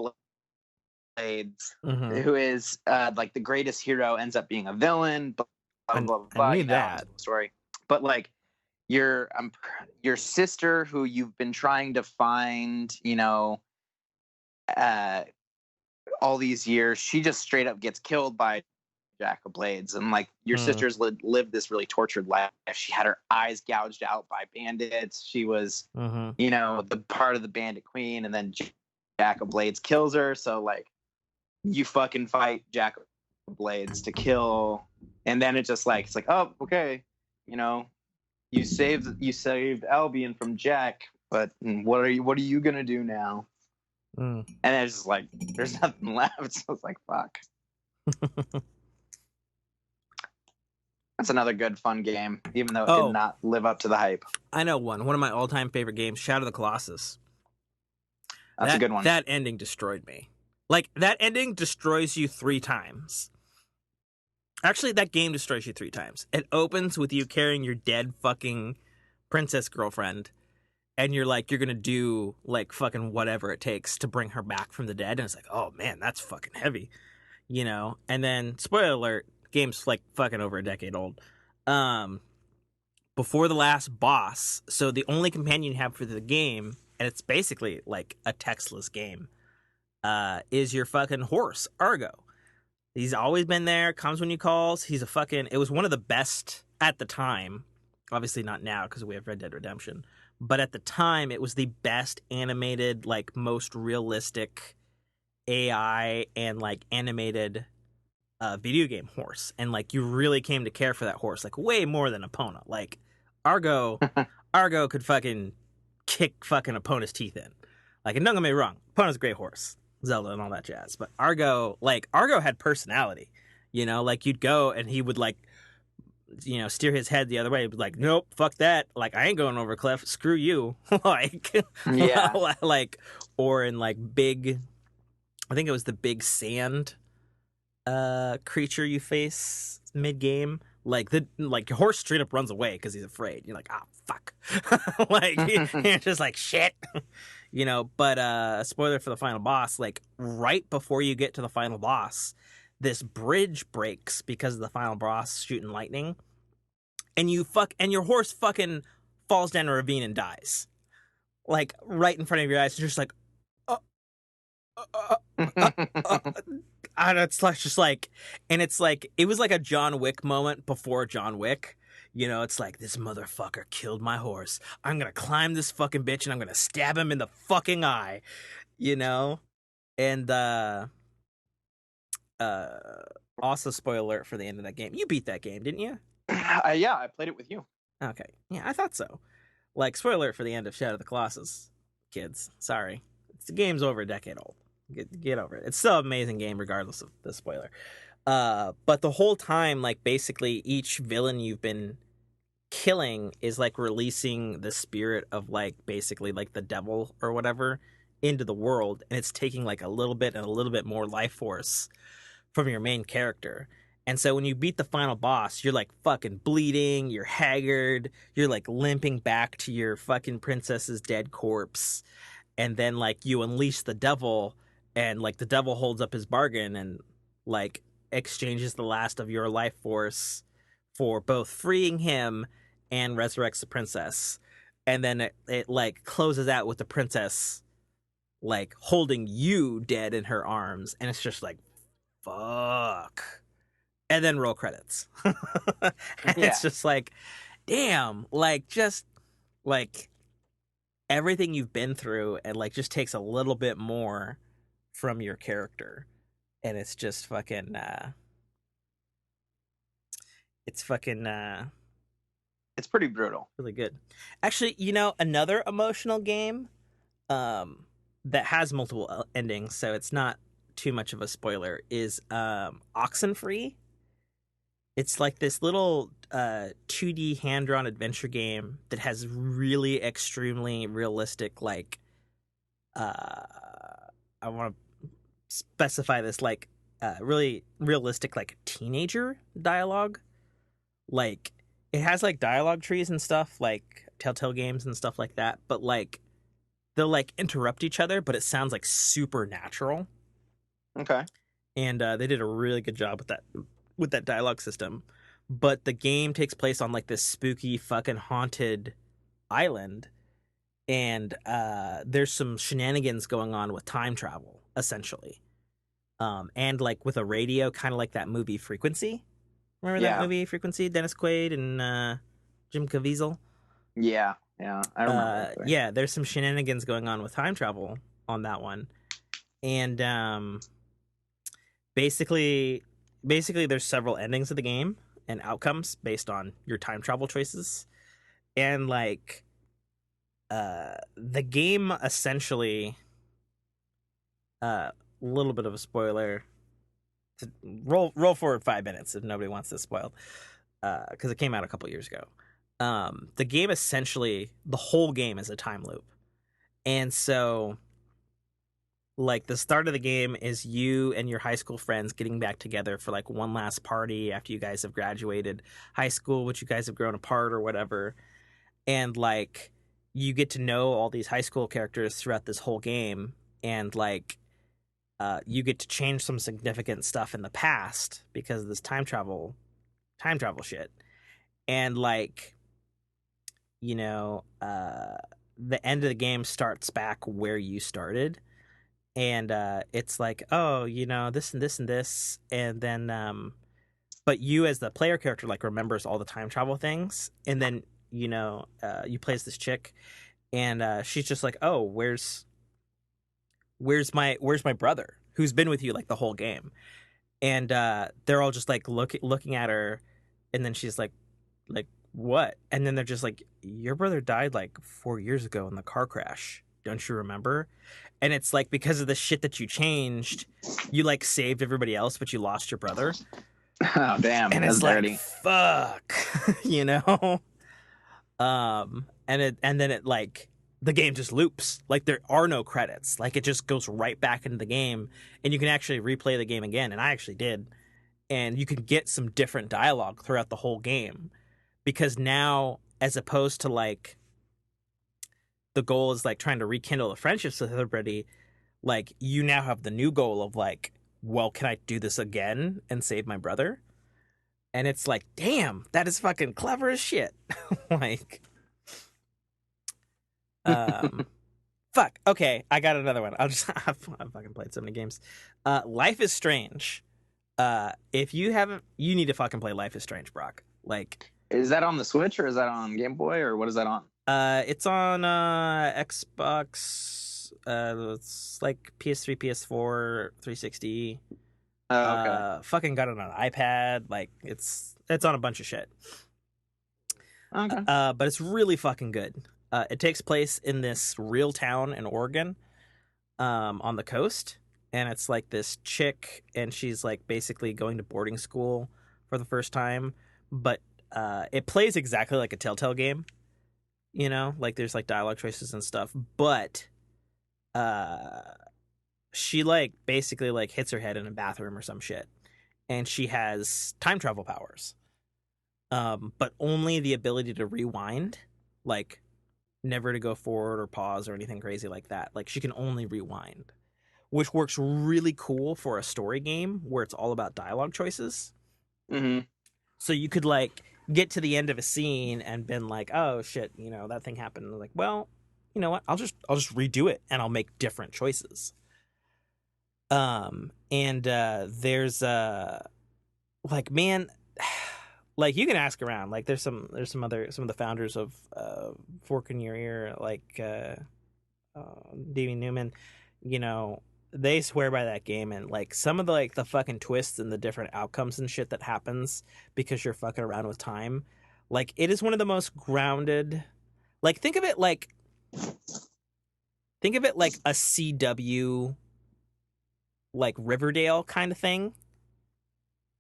Blades, who is like the greatest hero, ends up being a villain. Blah, blah, blah, I need that story. But like your sister, who you've been trying to find, all these years, she just straight up gets killed by Jack of Blades. And like your sister's lived this really tortured life. She had her eyes gouged out by bandits. She was the part of the bandit queen, and then Jack of Blades kills her. So like you fucking fight Jack of Blades to kill, and then it's just like, it's like, oh, okay, you saved Albion from Jack, but what are you gonna do now? And it's just like there's nothing left. So it's like, fuck. That's another good fun game, even though it did not live up to the hype. I know one of my all-time favorite games, Shadow of the Colossus. That's a good one. That ending destroyed me. Like, that ending destroys you 3 times. Actually, that game destroys you 3 times. It opens with you carrying your dead fucking princess girlfriend, and you're like, you're gonna do like fucking whatever it takes to bring her back from the dead, and it's like, oh man, that's fucking heavy, And then, spoiler alert, game's like fucking over a decade old. Before the last boss, so the only companion you have for the game, and it's basically like a textless game, is your fucking horse, Argo. He's always been there, comes when you calls. It was one of the best at the time. Obviously not now because we have Red Dead Redemption. But at the time, it was the best animated, like most realistic AI and like animated video game horse. And like you really came to care for that horse, like way more than Epona. Like Argo could fucking kick fucking Epona's teeth in. Like, and don't get me wrong, Epona's a great horse. Zelda and all that jazz. But Argo had personality, like you'd go and he would like, steer his head the other way. He'd be like, nope, fuck that. Like, I ain't going over a cliff. Screw you. Like, yeah. Like, or in like big, I think it was the big sand creature you face mid game. Like your horse straight up runs away because he's afraid. You're like, ah, fuck. Like, you're just like, shit. But spoiler for the final boss, like right before you get to the final boss, this bridge breaks because of the final boss shooting lightning, and your horse fucking falls down a ravine and dies. Like right in front of your eyes. You're just like, and it's like, just like, and it's like, it was like a John Wick moment before John Wick. It's like, this motherfucker killed my horse. I'm gonna climb this fucking bitch and I'm gonna stab him in the fucking eye. And also spoiler alert for the end of that game. You beat that game, didn't you? Yeah, I played it with you. Okay. Yeah, I thought so. Like, spoiler alert for the end of Shadow of the Colossus, kids. Sorry. The game's over a decade old. Get over it. It's still an amazing game regardless of the spoiler. But the whole time, like, basically each villain you've been killing is like releasing the spirit of like basically like the devil or whatever into the world, and it's taking like a little bit and a little bit more life force from your main character. And so when you beat the final boss, you're like fucking bleeding, you're haggard, you're like limping back to your fucking princess's dead corpse. And then like you unleash the devil, and like the devil holds up his bargain and like exchanges the last of your life force for both freeing him and resurrects the princess. And then it like closes out with the princess like holding you dead in her arms, and it's just like fuck. And then roll credits. And it's just like, damn, like just like everything you've been through, and like just takes a little bit more from your character. And it's just fucking it's fucking it's pretty brutal. Really good. Actually, you know, another emotional game that has multiple endings, so it's not too much of a spoiler, is Oxenfree. It's like this little 2D hand-drawn adventure game that has really extremely realistic, like, I want to specify this, like, really realistic, like, teenager dialogue. Like, it has, like, dialogue trees and stuff, like Telltale games and stuff like that, but, like, they'll, like, interrupt each other, but it sounds, like, super natural. Okay. And they did a really good job with that dialogue system. But the game takes place on like this spooky fucking haunted island, and there's some shenanigans going on with time travel essentially, and like with a radio, kind of like that movie Frequency. Remember that movie Frequency? Dennis Quaid and Jim Caviezel. Yeah, I remember. Yeah, there's some shenanigans going on with time travel on that one, and basically there's several endings of the game and outcomes based on your time travel choices. And like the game essentially, a little bit of a spoiler, to roll forward 5 minutes if nobody wants this spoiled, because it came out a couple years ago. The game essentially, the whole game is a time loop. And so like the start of the game is you and your high school friends getting back together for like one last party after you guys have graduated high school, which you guys have grown apart or whatever. And like you get to know all these high school characters throughout this whole game, and like you get to change some significant stuff in the past because of this time travel shit. And like, you know, the end of the game starts back where you started. And it's like, oh, you know, this and this and this, and then but you as the player character like remembers all the time travel things. And then, you know, you play as this chick, and she's just like, oh, where's my brother who's been with you like the whole game? And they're all just like looking at her, and then she's like what? And then they're just like, your brother died like 4 years ago in the car crash, don't you remember? And it's like, because of the shit that you changed, you like saved everybody else, but you lost your brother. Oh damn! And it's like, fuck, you know. And then it like the game just loops. Like there are no credits. Like it just goes right back into the game, and you can actually replay the game again. And I actually did, and you can get some different dialogue throughout the whole game, because now, as opposed to like the goal is like trying to rekindle the friendships with everybody, like you now have the new goal of like, well, can I do this again and save my brother? And it's like, damn, that is fucking clever as shit. Like, fuck. Okay, I got another one. I've fucking played so many games. Life is Strange. If you haven't, you need to fucking play Life is Strange, Brock. Like, is that on the Switch or is that on Game Boy or what is that on? It's on Xbox. It's like PS3, PS4, 360. Oh, okay. Fucking got it on iPad. Like it's on a bunch of shit. Okay. But it's really fucking good. It takes place in this real town in Oregon, on the coast, and it's like this chick, and she's like basically going to boarding school for the first time, but it plays exactly like a Telltale game, like there's like dialogue choices and stuff, but uh, she like basically like hits her head in a bathroom or some shit, and she has time travel powers, but only the ability to rewind, like never to go forward or pause or anything crazy like that. Like she can only rewind, which works really cool for a story game where it's all about dialogue choices. Mm-hmm. So you could like get to the end of a scene and been like, oh shit, that thing happened. And like, well, you know what? I'll just redo it and I'll make different choices. And there's like, man, like you can ask around. Like there's some of the founders of Fork in Your Ear, like Damian Newman, they swear by that game, and like some of the like the fucking twists and the different outcomes and shit that happens because you're fucking around with time. Like it is one of the most grounded. Like think of it like a CW like Riverdale kind of thing.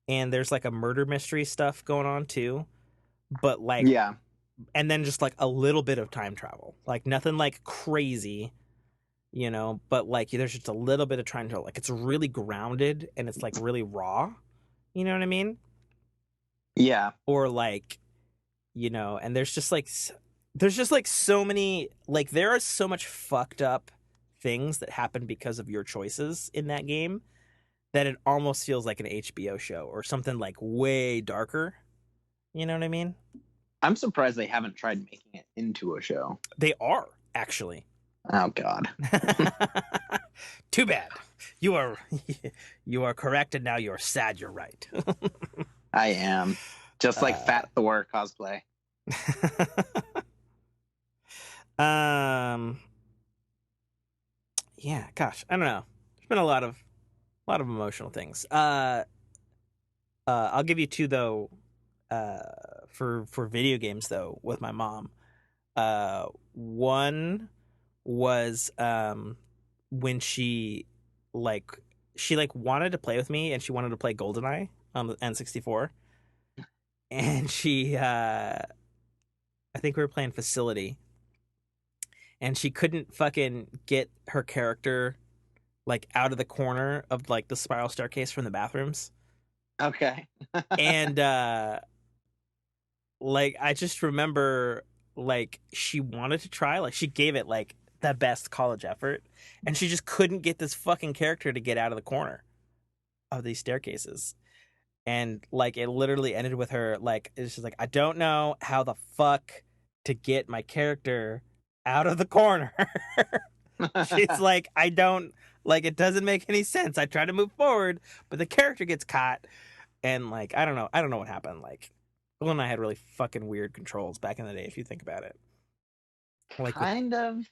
And there's like a murder mystery stuff going on too. But like, yeah, and then just like a little bit of time travel, like nothing like crazy, but like there's just a little bit of time travel. Like it's really grounded and it's like really raw. You know what I mean? yeah. Or like, and there's just like so many, like there are so much fucked up things that happen because of your choices in that game that it almost feels like an HBO show or something like way darker. You know what I mean? I'm surprised they haven't tried making it into a show. They are, actually. Oh God. Too bad. You are correct, and now you're sad you're right. I am. Just like Fat Thor cosplay. Yeah, gosh, I don't know. There's been a lot of emotional things. I'll give you two though. For video games though, with my mom. One was when she wanted to play with me, and she wanted to play Goldeneye on the N64, and I think we were playing Facility, and she couldn't fucking get her character like out of the corner of like the spiral staircase from the bathrooms. Okay. And like I just remember like she wanted to try, like she gave it like the best college effort, and she just couldn't get this fucking character to get out of the corner of these staircases. And like it literally ended with her like it's just like, I don't know how the fuck to get my character out of the corner. She's like, I don't, like, it doesn't make any sense. I try to move forward, but the character gets caught. And like I don't know what happened. Like Will and I had really fucking weird controls back in the day, if you think about it. Like kind of.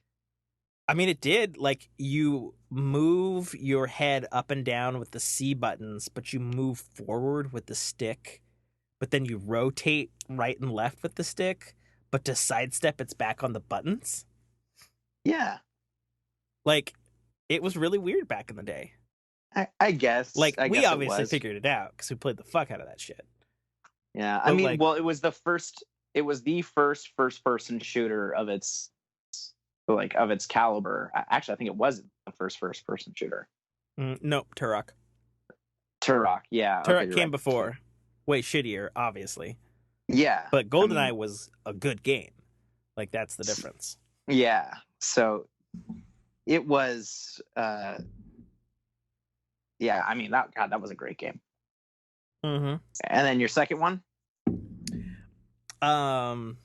I mean, it did. Like you move your head up and down with the C buttons, but you move forward with the stick. But then you rotate right and left with the stick. But to sidestep, it's back on the buttons. Yeah. Like it was really weird back in the day. I guess. Like I we guess obviously figured it out because we played the fuck out of that shit. Yeah, But I mean, like, well, it was the first first-person shooter of its caliber. Actually, I think it was the first person shooter. Nope, Turok. Turok, yeah. Turok okay, came right. before. Way shittier, obviously. Yeah. But Goldeneye was a good game. Like that's the difference. Yeah. So it was yeah, I mean that was a great game. Mm-hmm. And then your second one? My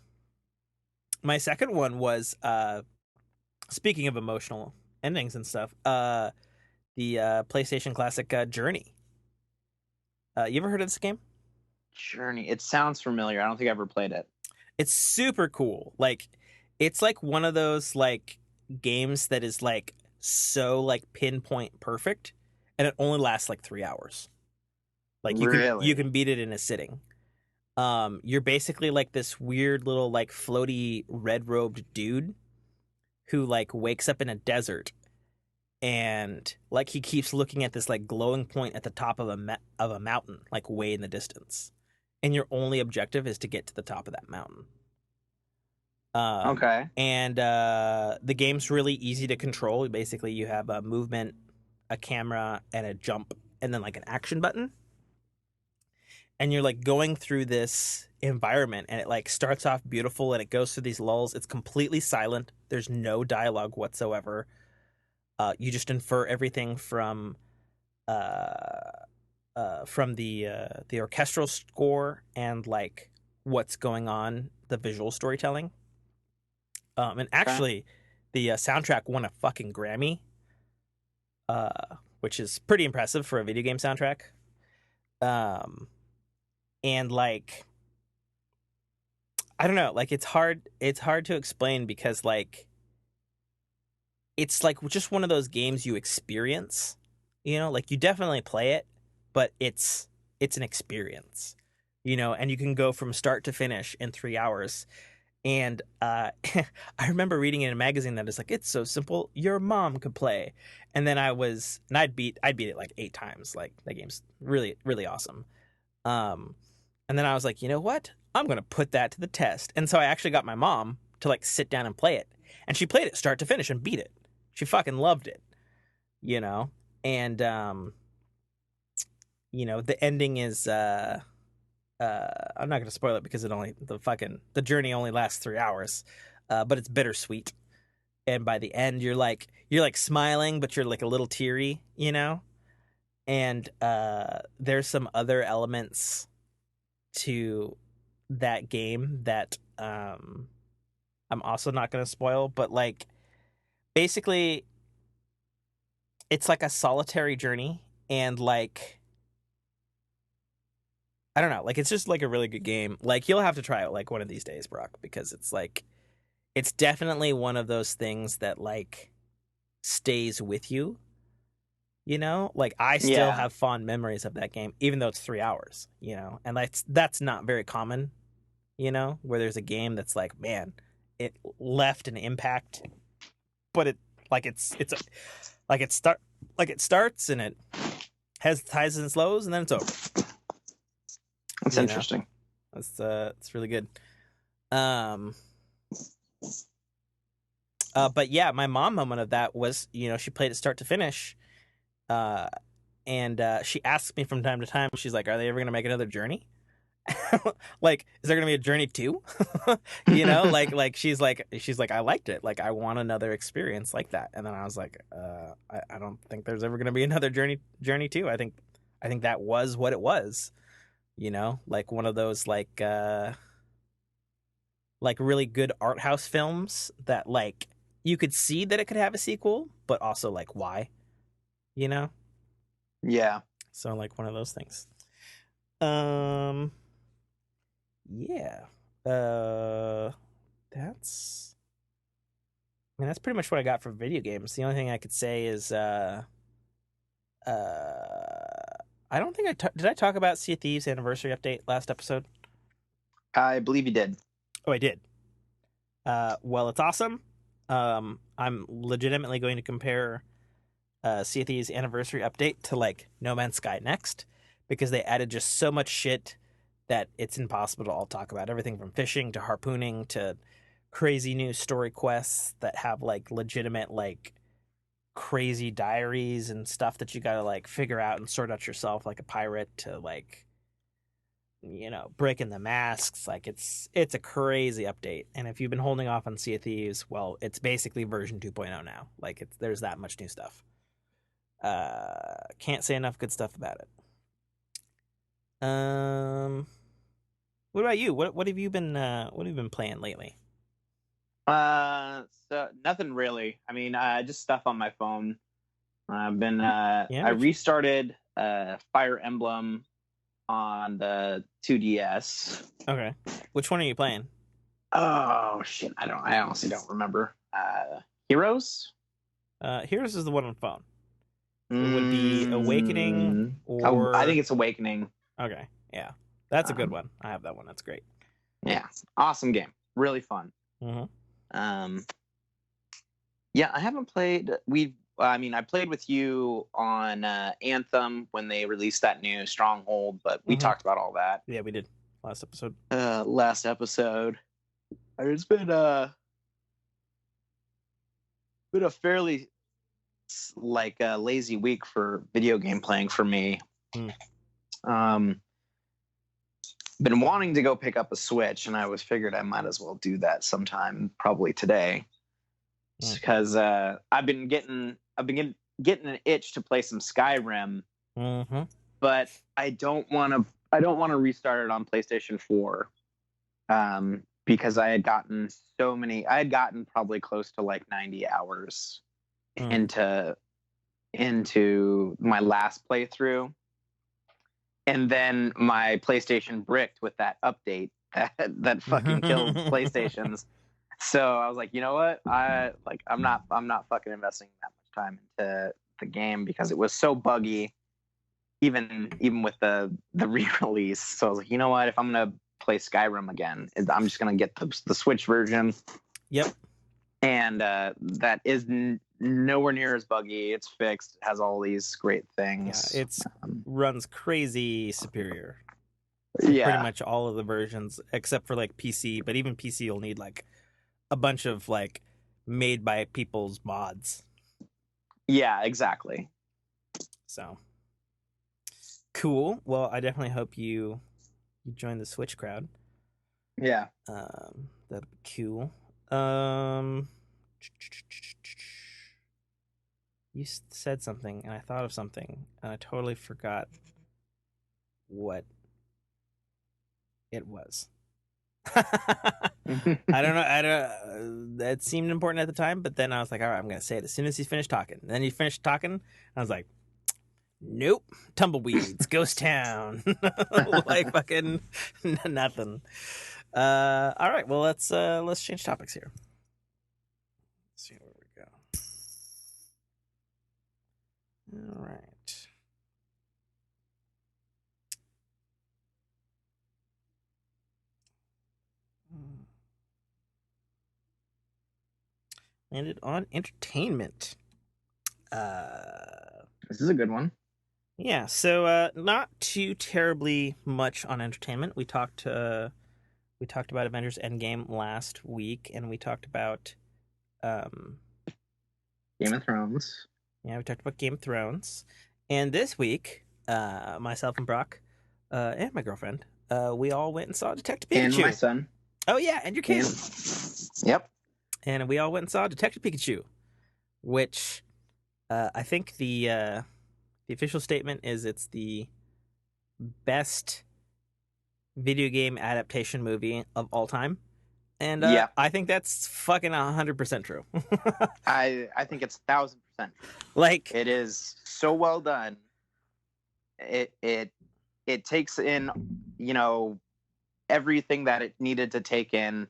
second one was speaking of emotional endings and stuff, the PlayStation classic Journey. You ever heard of this game? Journey. It sounds familiar. I don't think I ever played it. It's super cool. Like it's like one of those like games that is like so like pinpoint perfect, and it only lasts like 3 hours. Like you Really? can beat it in a sitting. You're basically like this weird little like floaty red robed dude who like wakes up in a desert, and like he keeps looking at this like glowing point at the top of a mountain, like way in the distance, and your only objective is to get to the top of that mountain. Okay. And the game's really easy to control. Basically, you have a movement, a camera, and a jump, and then like an action button. And you're like going through this environment, and it like starts off beautiful, and it goes through these lulls. It's completely silent. There's no dialogue whatsoever. You just infer everything uh, from the orchestral score and like what's going on, the visual storytelling. And actually, the soundtrack won a fucking Grammy, which is pretty impressive for a video game soundtrack. And like, I don't know, like it's hard to explain because like it's like just one of those games you experience, like you definitely play it, but it's an experience, and you can go from start to finish in 3 hours. And I remember reading in a magazine that it's like, it's so simple, your mom could play. And then I'd beat it like 8 times. Like that game's really, really awesome. And then I was like, you know what? I'm going to put that to the test. And so I actually got my mom to like sit down and play it. And she played it start to finish and beat it. She fucking loved it, And, the ending is, I'm not going to spoil it because the journey only lasts 3 hours, but it's bittersweet. And by the end, you're like smiling, but you're like a little teary, And there's some other elements to that game that I'm also not going to spoil, but like basically it's like a solitary journey, and like I don't know, like it's just like a really good game. Like you'll have to try it like one of these days, Brock, because it's definitely one of those things that like stays with you. Like I still have fond memories of that game, even though it's 3 hours. And that's not very common. Where there's a game that's like, man, it left an impact, but it starts and it has highs and lows, and then it's over. That's interesting. It's really good. But yeah, my mom moment of that was, she played it start to finish, and she asks me from time to time. She's like, "Are they ever gonna make another Journey? Like, is there gonna be a Journey 2?" Like she's like, "I liked it. Like, I want another experience like that." And then I was like, I don't think there's ever gonna be another Journey 2. I think that was what it was. Like one of those like really good art house films that like you could see that it could have a sequel, but also like why, Yeah. So like one of those things. Yeah. That's pretty much what I got for video games. The only thing I could say is I don't think did I talk about Sea of Thieves Anniversary update last episode? I believe you did. Oh, I did. Well, it's awesome. I'm legitimately going to compare Sea of Thieves Anniversary update to like No Man's Sky Next, because they added just so much shit that it's impossible to all talk about. Everything from fishing to harpooning to crazy new story quests that have like legitimate like crazy diaries and stuff that you gotta like figure out and sort out yourself like a pirate, to like breaking the masks. Like it's a crazy update. And if you've been holding off on Sea of Thieves, well, it's basically version 2.0 now. Like there's that much new stuff. Can't say enough good stuff about it. What about you? What have you been playing lately? So nothing really. I mean, just stuff on my phone. I've been I restarted Fire Emblem on the 2DS. Okay. Which one are you playing? Oh shit, I honestly don't remember. Heroes? Heroes is the one on phone. It would be Awakening, or I think it's Awakening. Okay. Yeah. That's a good one. I have that one. That's great. Yeah, awesome game. Really fun. Yeah, I haven't played. I played with you on Anthem when they released that new Stronghold, but we talked about all that. Yeah, we did last episode. It's been a fairly lazy week for video game playing for me. Been wanting to go pick up a Switch, and I figured I might as well do that sometime, probably today, because I've been getting an itch to play some Skyrim, but I don't want to restart it on PlayStation 4, because I had gotten probably close to like 90 hours into my last playthrough. And then my PlayStation bricked with that update that fucking killed PlayStations. So I was like, you know what? I'm not fucking investing that much time into the game because it was so buggy, even with the re-release. So I was like, you know what? If I'm gonna play Skyrim again, I'm just gonna get the Switch version. Yep. And that is nowhere near as buggy. It's fixed. It has all these great things. Yeah, it runs crazy superior. Yeah, pretty much all of the versions except for like PC. But even PC will need like a bunch of like made by people's mods. Yeah, exactly. So cool. Well, I definitely hope you join the Switch crowd. Yeah. That'd be cool. You said something, and I thought of something, and I totally forgot what it was. I don't know. That seemed important at the time, but then I was like, all right, I'm going to say it as soon as he's finished talking. And then he finished talking, and I was like, nope, tumbleweeds, ghost town. Like fucking nothing. All right, well, let's change topics here. Let's see where we go. All right. Landed on entertainment. This is a good one. Yeah, so not too terribly much on entertainment. We talked about Avengers Endgame last week, and we talked about Game of Thrones. Yeah, we talked about Game of Thrones. And this week, myself and Brock and my girlfriend, we all went and saw Detective Pikachu. And my son. Oh, yeah, and your kid. Yep. And we all went and saw Detective Pikachu, which I think the official statement is it's the best video game adaptation movie of all time. And I think that's fucking 100% true. I think it's 1,000% true. Like, it is so well done. It takes in, everything that it needed to take in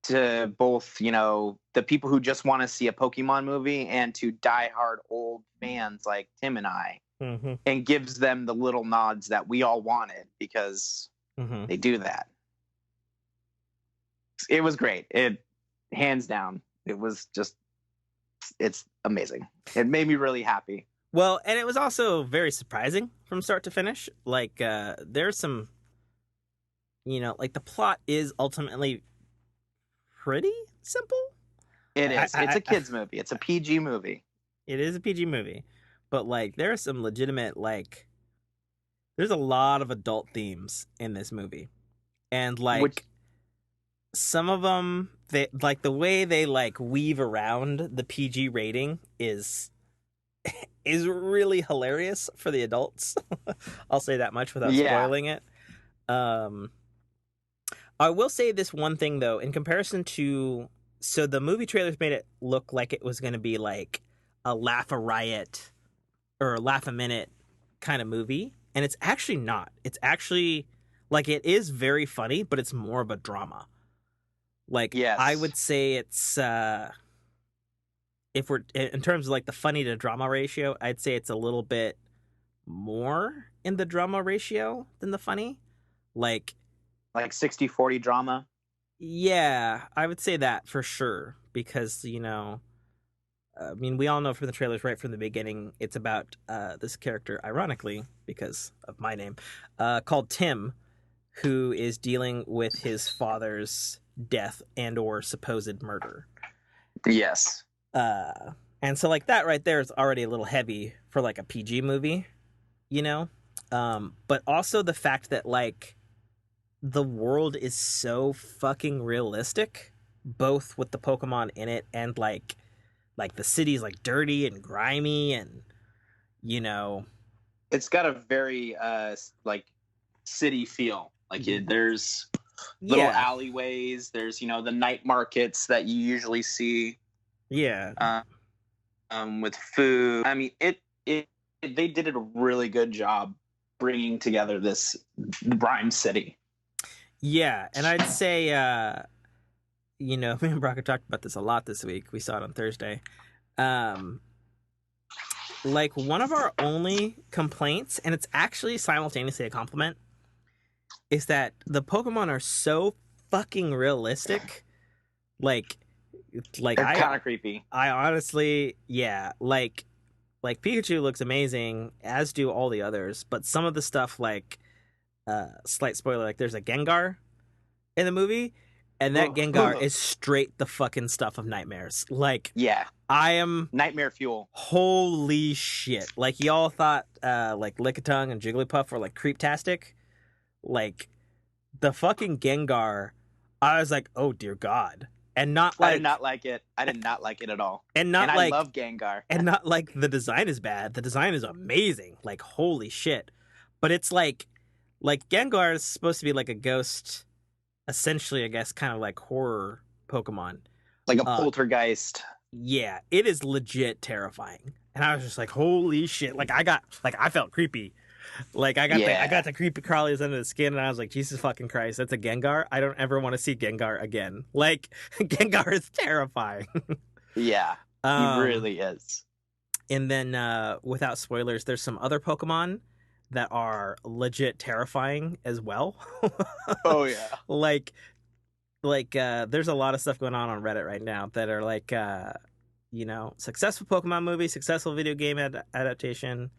to both, the people who just want to see a Pokemon movie and to diehard old fans like Tim and I, and gives them the little nods that we all wanted because they do that. It was great. Hands down, it's amazing. It made me really happy. Well, and it was also very surprising from start to finish. Like, there's some, like the plot is ultimately pretty simple. It is. It's a kid's movie. It's a PG movie. It is a PG movie. But, like, there are some legitimate, like, there's a lot of adult themes in this movie. And, like, some of them, they, like, the way they, like, weave around the PG rating is really hilarious for the adults. I'll say that much without spoiling it. I will say this one thing, though, in comparison to... So the movie trailers made it look like it was going to be, like, a laugh-a-riot or a laugh-a-minute kind of movie. And it's actually not. It's actually... Like, it is very funny, but it's more of a drama. Like, yes. I would say it's... if we're... In terms of, like, the funny to drama ratio, I'd say it's a little bit more in the drama ratio than the funny. Like 60-40 drama. Yeah, I would say that for sure because I mean, we all know from the trailers right from the beginning, it's about this character, ironically, because of my name, called Tim, who is dealing with his father's death and or supposed murder. Yes. And so like that right there is already a little heavy for like a PG movie, you know? But also the fact that like the world is so fucking realistic, both with the Pokemon in it and like the city's like dirty and grimy and it's got a very like city feel. Like there's little alleyways, there's the night markets that you usually see. Yeah. With food. I mean, they did a really good job bringing together this Rhyme City. Yeah, and I'd say me and Brock have talked about this a lot this week. We saw it on Thursday. Like one of our only complaints, and it's actually simultaneously a compliment, is that the Pokemon are so fucking realistic. Like they're kind of creepy. I honestly, yeah, like Pikachu looks amazing, as do all the others, but some of the stuff like slight spoiler, like there's a Gengar in the movie, and that Gengar is straight the fucking stuff of nightmares. Like, yeah, I am nightmare fuel. Holy shit! Like y'all thought, like Lickitung and Jigglypuff were like creeptastic. Like the fucking Gengar, I was like, oh dear God, and not like I did not like it. I did not like it at all. And not and like I love Gengar, and not like the design is bad. The design is amazing. Like holy shit, but it's like Gengar is supposed to be like a ghost. Essentially, I guess, kind of like horror Pokemon. Like a poltergeist. Yeah, it is legit terrifying. And I was just like, holy shit. Like, I felt creepy. Like, I got the creepy crawlies under the skin, and I was like, Jesus fucking Christ, that's a Gengar? I don't ever want to see Gengar again. Like, Gengar is terrifying. Yeah, he really is. And then, without spoilers, there's some other Pokemon that are legit terrifying as well. Oh yeah. Like there's a lot of stuff going on Reddit right now that are like successful Pokemon movie, successful video game adaptation,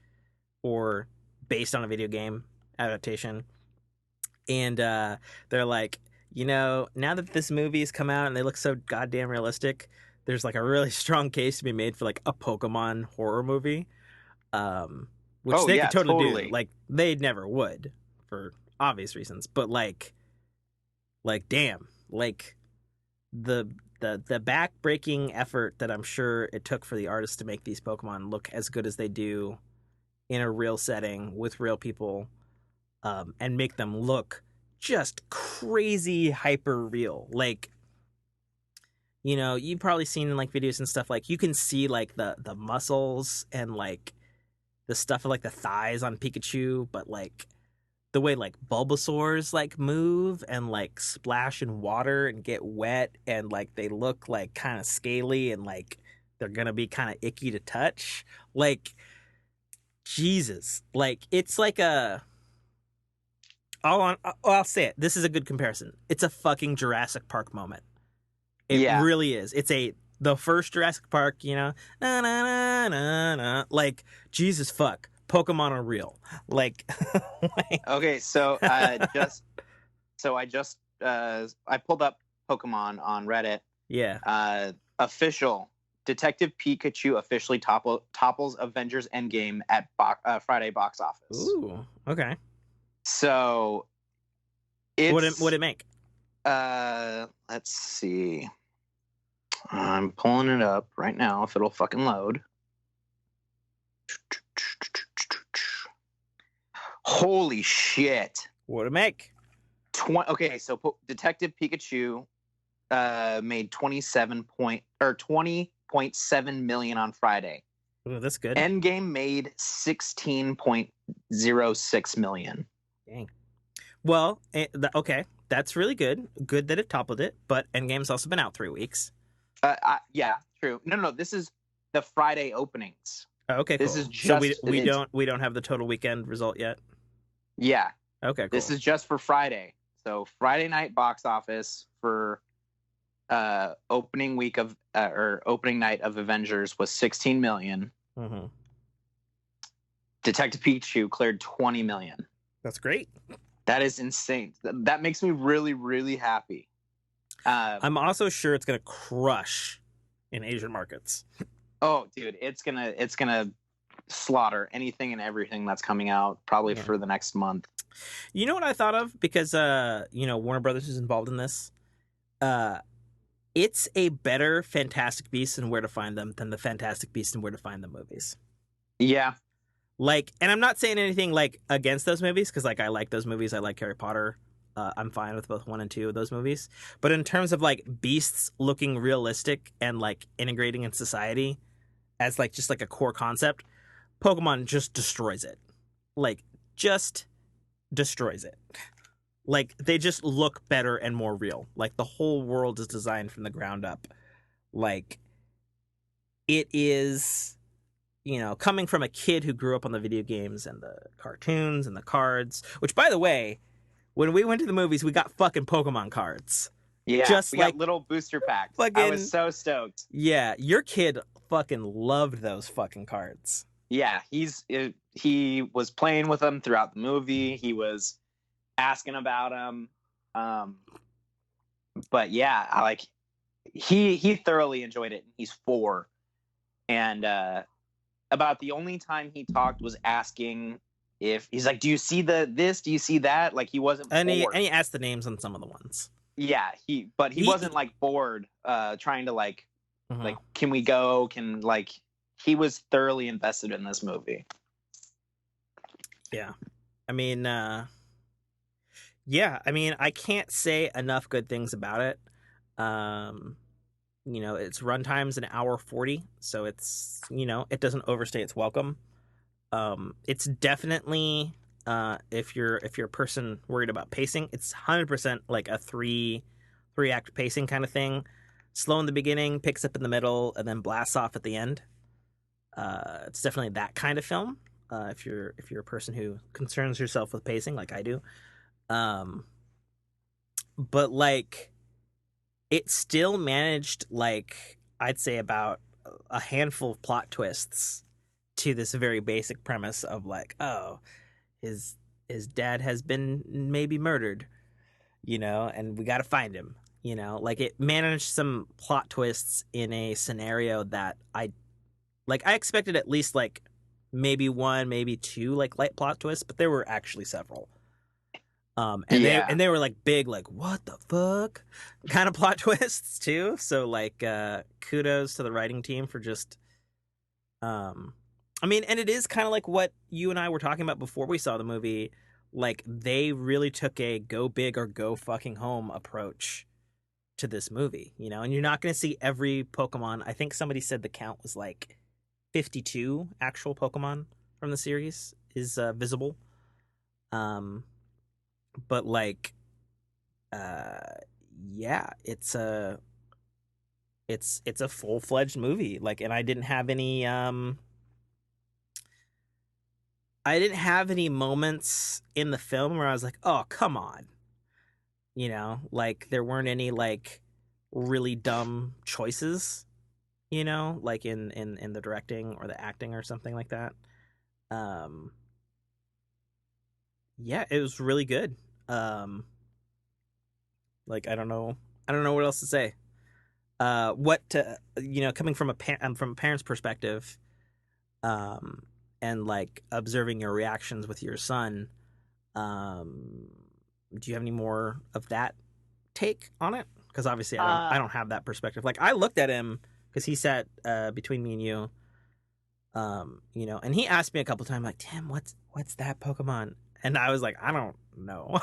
or based on a video game adaptation. And they're like, now that this movie's come out and they look so goddamn realistic, there's like a really strong case to be made for like a Pokemon horror movie. Which they could totally do. Like, they never would for obvious reasons. But like damn, like the back-breaking effort that I'm sure it took for the artists to make these Pokemon look as good as they do in a real setting with real people, and make them look just crazy hyper real. Like, you've probably seen in like videos and stuff, like you can see like the muscles and like the stuff of like the thighs on Pikachu, but like the way like Bulbasaurs like move and like splash in water and get wet, and like they look like kind of scaly and like they're gonna be kind of icky to touch. Like, Jesus, like it's like I'll say it. This is a good comparison. It's a fucking Jurassic Park moment. It really is. It's the first Jurassic Park, na na na na na. Like, Jesus fuck, Pokemon are real. Like, okay, so I pulled up Pokemon on Reddit. Yeah. Official Detective Pikachu officially topples Avengers Endgame at Friday box office. Ooh, okay. So what'd it make? Let's see. I'm pulling it up right now if it'll fucking load. Holy shit. What'd it make? Okay, so Detective Pikachu made 20.7 million on Friday. Ooh, that's good. Endgame made 16.06 million. Dang. Well, okay, that's really good. Good that it toppled it, but Endgame's also been out 3 weeks. Yeah, true. No, this is the Friday openings. Okay, this cool. is just so we don't have the total weekend result yet. Yeah. Okay, cool. This is just for Friday. So Friday night box office for opening night of Avengers was 16 million. Mm-hmm. Detective Pikachu cleared 20 million. That's great. That is insane. That makes me really, really happy. I'm also sure it's gonna crush in Asian markets. Oh, dude, it's gonna slaughter anything and everything that's coming out probably for the next month. You know what I thought of? Because Warner Brothers is involved in this. It's a better Fantastic Beasts and Where to Find Them than the Fantastic Beasts and Where to Find Them movies. Yeah. Like, and I'm not saying anything like against those movies, because like I like those movies. I like Harry Potter. I'm fine with both 1 and 2 of those movies. But in terms of like beasts looking realistic and like integrating in society as like just like a core concept, Pokemon just destroys it. Like, just destroys it. Like, they just look better and more real. Like, the whole world is designed from the ground up. Like, it is, coming from a kid who grew up on the video games and the cartoons and the cards, which, by the way, when we went to the movies, we got fucking Pokemon cards. Yeah, we got little booster packs. I was so stoked. Yeah, your kid fucking loved those fucking cards. Yeah, he was playing with them throughout the movie. He was asking about them. But yeah, he thoroughly enjoyed it. He's 4. And about the only time he talked was asking if he's like, do you see this? Do you see that? Like, he wasn't bored. And he asked the names on some of the ones. Yeah, he wasn't like bored trying to like can we go? He was thoroughly invested in this movie. Yeah. I mean, I can't say enough good things about it. Its runtime's an hour 40, so it's, it doesn't overstay its welcome. It's definitely, if you're a person worried about pacing, it's 100% like a three act pacing kind of thing. Slow in the beginning, picks up in the middle, and then blasts off at the end. It's definitely that kind of film. If you're a person who concerns yourself with pacing, like I do. But like, it still managed, like, I'd say about a handful of plot twists to this very basic premise of like, oh, his dad has been maybe murdered, and we got to find him. Like, it managed some plot twists in a scenario that I expected at least like maybe 1, maybe 2 like light plot twists, but there were actually several. They were like big, like, what the fuck kind of plot twists too. So like, kudos to the writing team for just, and it is kind of like what you and I were talking about before we saw the movie. Like, they really took a go big or go fucking home approach to this movie, and you're not going to see every Pokemon. I think somebody said the count was like 52 actual Pokemon from the series is visible. But like, it's a full-fledged movie. Like, and I didn't have any moments in the film where I was like, oh, come on. Like, there weren't any like really dumb choices, like in the directing or the acting or something like that. Yeah, it was really good. Like, I don't know what else to say. Coming from a parent's perspective, and like observing your reactions with your son, do you have any more of that take on it? Because obviously I don't have that perspective. Like, I looked at him because he sat between me and you, and he asked me a couple times, like, Tim, what's that Pokemon? And I was like, I don't know.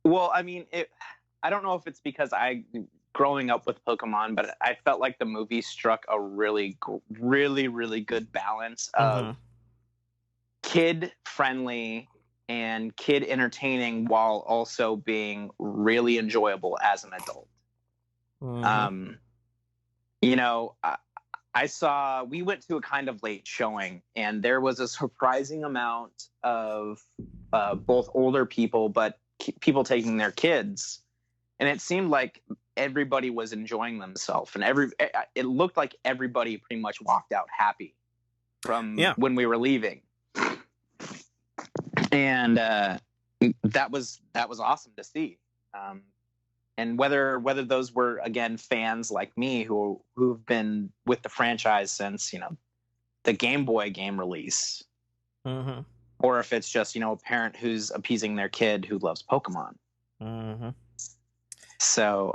Well, I mean, I don't know if it's because growing up with Pokemon, but I felt like the movie struck a really, really, really good balance of kid friendly and kid entertaining while also being really enjoyable as an adult. we went to a kind of late showing, and there was a surprising amount of both older people, but people taking their kids. And it seemed like everybody was enjoying themselves, and it looked like everybody pretty much walked out happy from when we were leaving. And that was awesome to see. And whether those were, again, fans like me who've been with the franchise since, you know, the Game Boy game release, or if it's just, you know, a parent who's appeasing their kid who loves Pokemon. So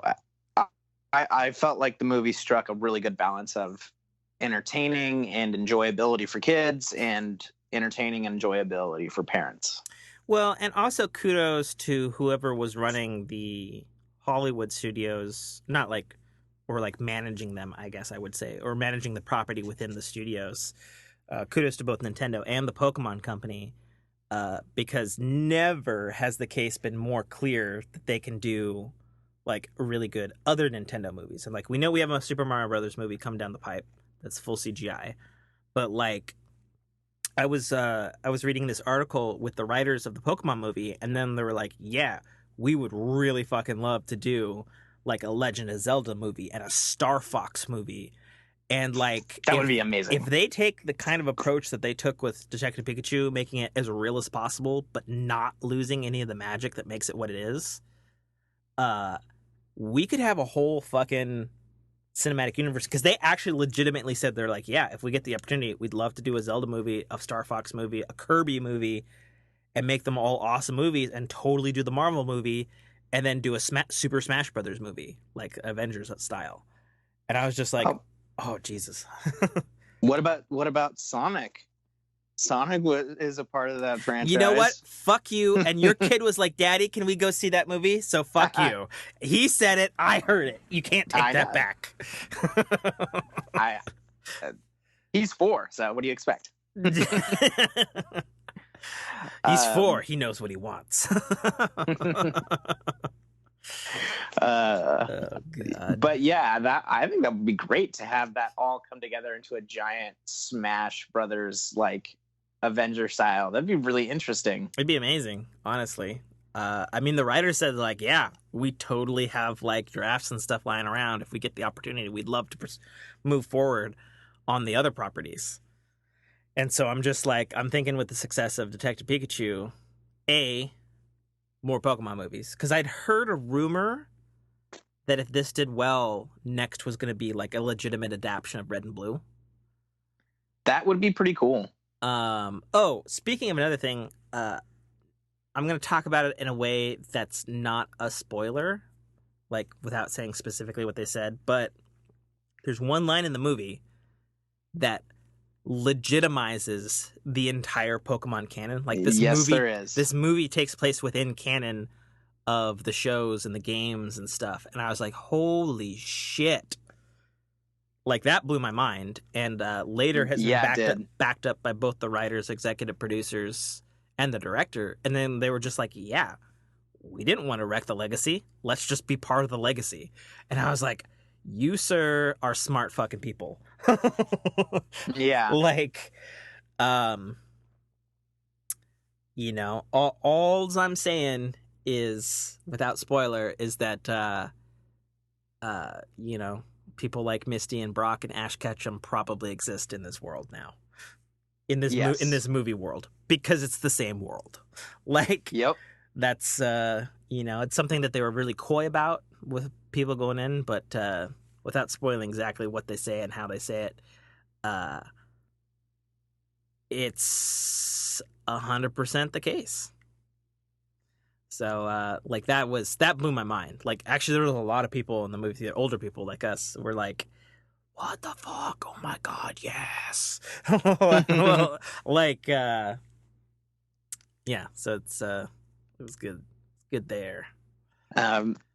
I felt like the movie struck a really good balance of entertaining and enjoyability for kids, and entertaining and enjoyability for parents. Well, and also kudos to whoever was running the Hollywood studios, or managing them, I guess I would say, or managing the property within the studios. Kudos to both Nintendo and the Pokemon Company, because never has the case been more clear that they can do like really good other Nintendo movies. And like, we know we have a Super Mario Brothers movie coming down the pipe that's full CGI, but like, I was reading this article with the writers of the Pokemon movie, and then they were like, yeah, we would really fucking love to do like a Legend of Zelda movie and a Star Fox movie. And like, that would be amazing. If they take the kind of approach that they took with Detective Pikachu, making it as real as possible, but not losing any of the magic that makes it what it is, we could have a whole fucking cinematic universe. Because they actually legitimately said, they're like, yeah, if we get the opportunity, we'd love to do a Zelda movie, a Star Fox movie, a Kirby movie, and make them all awesome movies, and totally do the Marvel movie, and then do a Super Smash Brothers movie, like Avengers style. And I was just like, oh Jesus. What about Sonic? Sonic is a part of that franchise. You know what? Fuck you. And your kid was like, Daddy, can we go see that movie? So fuck you. He said it. I heard it. You can't take that back. He's 4, so what do you expect? He's 4. He knows what he wants. But yeah, I think that would be great to have that all come together into a giant Smash Brothers like Avenger style. That'd be really interesting. It'd be amazing, honestly. I mean, the writer said, like, yeah, we totally have like drafts and stuff lying around. If we get the opportunity, we'd love to move forward on the other properties. And so I'm just like, I'm thinking with the success of Detective Pikachu, more Pokemon movies. Because I'd heard a rumor that if this did well, next was going to be like a legitimate adaptation of Red and Blue. That would be pretty cool. Speaking of another thing, I'm going to talk about it in a way that's not a spoiler, like without saying specifically what they said, but there's one line in the movie that legitimizes the entire Pokemon canon. Like there is. This movie takes place within canon of the shows and the games and stuff. And I was like, holy shit. Like, that blew my mind. And later has been backed up by both the writers, executive producers, and the director. And then they were just like, yeah, we didn't want to wreck the legacy. Let's just be part of the legacy. And I was like, you, sir, are smart fucking people. Yeah. Like, you know, all I'm saying is, without spoiler, is that, you know, people like Misty and Brock and Ash Ketchum probably exist in this world now. In this in this movie world, because it's the same world. Like, yep. That's you know, it's something that they were really coy about with people going in, but without spoiling exactly what they say and how they say it, it's 100% the case. So like, that blew my mind. Like, actually, there was a lot of people in the movie theater, older people like us, were like, what the fuck? Oh my god, yes. Well, like, yeah, so it was good there.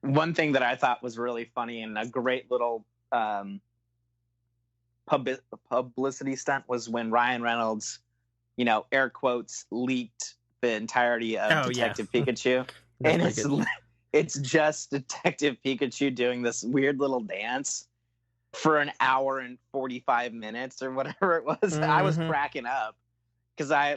One thing that I thought was really funny and a great little publicity stunt was when Ryan Reynolds, you know, air quotes, leaked the entirety of Detective Pikachu. And it's just Detective Pikachu doing this weird little dance for an hour and 45 minutes or whatever it was. I was cracking up because I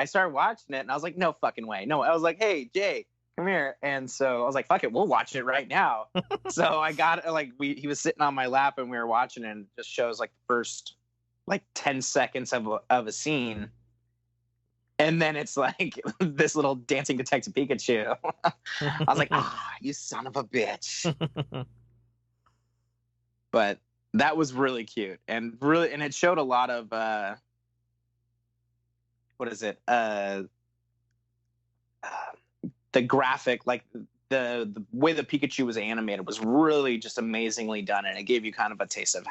started watching it and I was like, no fucking way. No, I was like, hey, Jay, come here. And so I was like, fuck it, we'll watch it right now. So I got he was sitting on my lap and we were watching it, and it just shows like the first like 10 seconds of a scene. And then it's like this little dancing Detective Pikachu. I was like, you son of a bitch. But that was really cute and it showed a lot of what is it? The graphic, like the way the Pikachu was animated was really just amazingly done, and it gave you kind of a taste of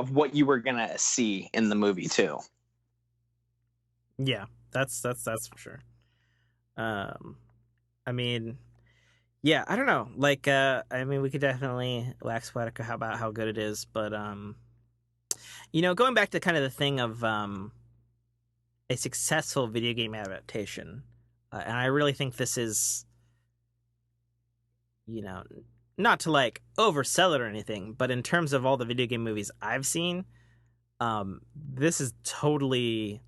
what you were gonna see in the movie too. Yeah, that's for sure. I mean, yeah, I don't know. Like, I mean, we could definitely wax poetic about how good it is, but you know, going back to kind of the thing of a successful video game adaptation, and I really think this is, you know, not to like oversell it or anything, but in terms of all the video game movies I've seen, this is totally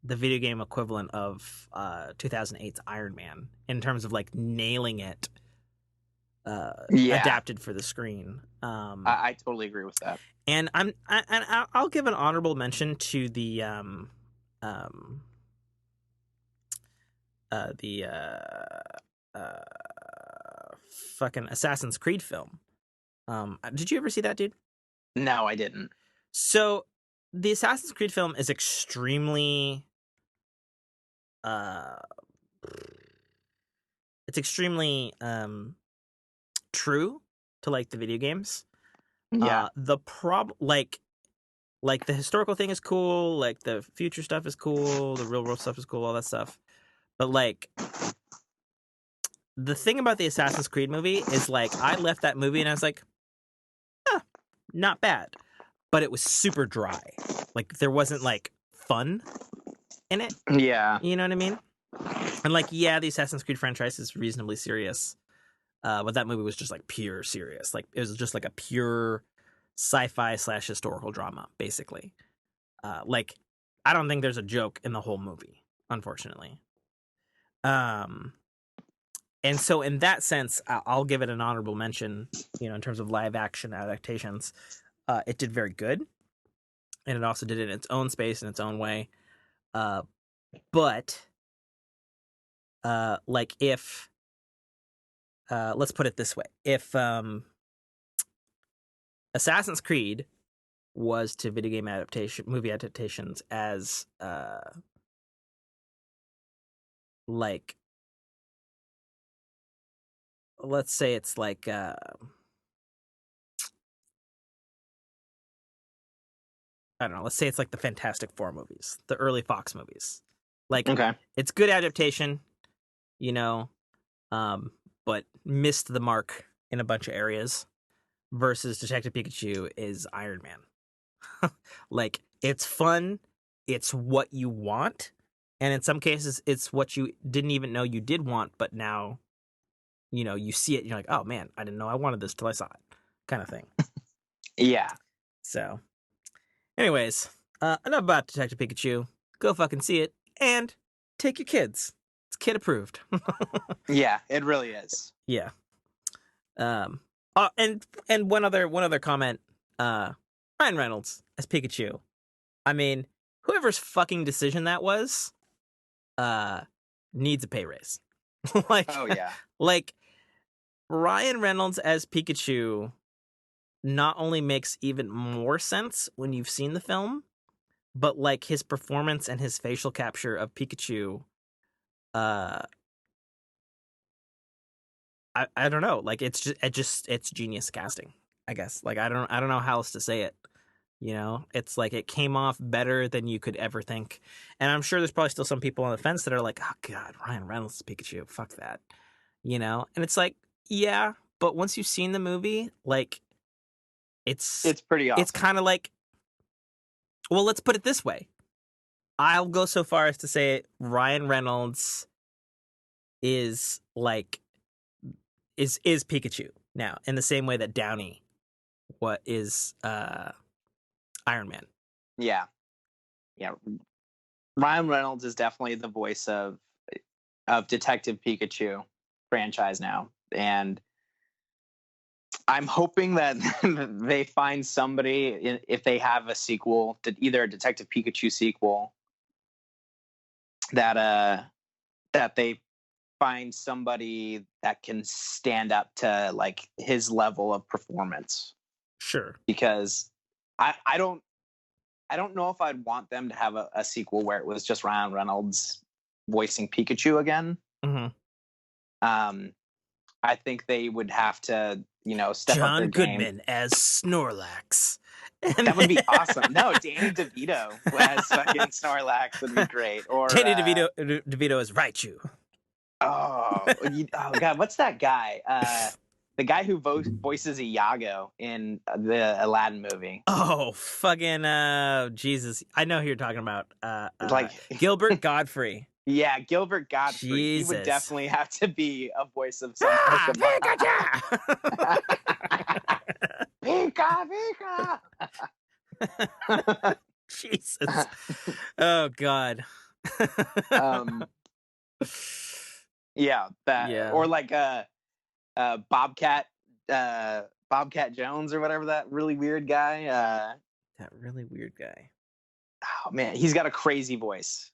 the video game equivalent of 2008's Iron Man in terms of like nailing it adapted for the screen. I totally agree with that. And I'll give an honorable mention to the fucking Assassin's Creed film. Did you ever see that, dude? No, I didn't. So the Assassin's Creed film is extremely it's extremely true to like the video games. Yeah. The problem, like the historical thing is cool, like the future stuff is cool, the real world stuff is cool, all that stuff. But like the thing about the Assassin's Creed movie is like I left that movie and I was like, not bad. But it was super dry. Like there wasn't like fun in it. Yeah. You know what I mean? And like, yeah, the Assassin's Creed franchise is reasonably serious. But that movie was just like pure serious. Like it was just like a pure sci-fi / historical drama, basically. Like I don't think there's a joke in the whole movie, unfortunately. And so in that sense, I'll give it an honorable mention, you know, in terms of live action adaptations. It did very good. And it also did it in its own space, in its own way. But like if let's put it this way. If Assassin's Creed was to video game movie adaptations as like, let's say it's like I don't know, let's say it's like the Fantastic Four movies, the early Fox movies. Like, okay, it's good adaptation, you know, but missed the mark in a bunch of areas. Versus Detective Pikachu is Iron Man. Like, it's fun, it's what you want, and in some cases, it's what you didn't even know you did want, but now, you know, you see it, and you're like, oh man, I didn't know I wanted this till I saw it, kind of thing. Yeah. So, anyways, enough about Detective Pikachu. Go fucking see it, and take your kids. It's kid approved. Yeah, it really is. Yeah. And one other comment. Ryan Reynolds as Pikachu. I mean, whoever's fucking decision that was, needs a pay raise. Like, oh yeah, like Ryan Reynolds as Pikachu not only makes even more sense when you've seen the film, but like his performance and his facial capture of Pikachu, I don't know, like it's genius casting, I guess. Like I don't know how else to say it. You know, it's like it came off better than you could ever think. And I'm sure there's probably still some people on the fence that are like, oh God, Ryan Reynolds is Pikachu, fuck that. You know? And it's like, yeah, but once you've seen the movie, like it's pretty awesome. It's kind of like, well, let's put it this way. I'll go so far as to say Ryan Reynolds is like is Pikachu now, in the same way that Downey what is Iron Man. Yeah. Ryan Reynolds is definitely the voice of Detective Pikachu franchise now, and I'm hoping that they find somebody if they have a sequel, either a Detective Pikachu sequel, that they find somebody that can stand up to like his level of performance. Sure. Because I don't know if I'd want them to have a sequel where it was just Ryan Reynolds voicing Pikachu again. Mm-hmm. I think they would have to, step up their John game. Goodman as Snorlax. That would be awesome. No, Danny DeVito as fucking Snorlax would be great. Or Danny DeVito as Raichu. Oh God, what's that guy? The guy who voices Iago in the Aladdin movie. Oh, fucking Jesus. I know who you're talking about. Like Gilbert Godfrey. Yeah, Gilbert Godfrey. Jesus. He would definitely have to be a voice of some Pikachu! Pika, Pika! Jesus. Oh, God. Yeah, that. Yeah. Or like Bobcat Jones or whatever, that really weird guy. That really weird guy. Oh man, he's got a crazy voice.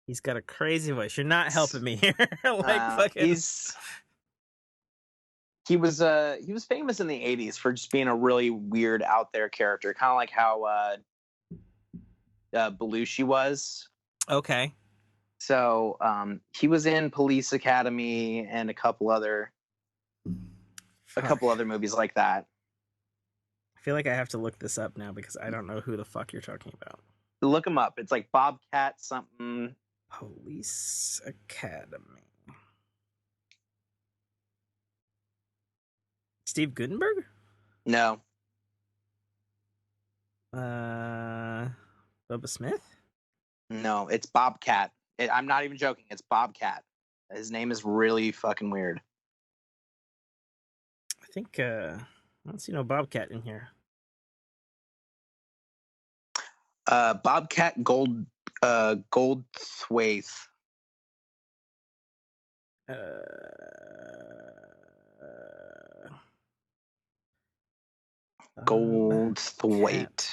He's got a crazy voice. You're not helping me here. Fucking... He was famous in the 80s for just being a really weird, out there character, kind of like how Belushi was. Okay. So he was in Police Academy and a couple other movies like that. I feel like I have to look this up now because I don't know who the fuck you're talking about. Look him up. It's like Bobcat something. Police Academy. Steve Gutenberg? No. Bubba Smith? No, it's Bobcat. I'm not even joking. It's Bobcat. His name is really fucking weird. I think I don't see no Bobcat in here. Bobcat Goldthwait. Goldthwait.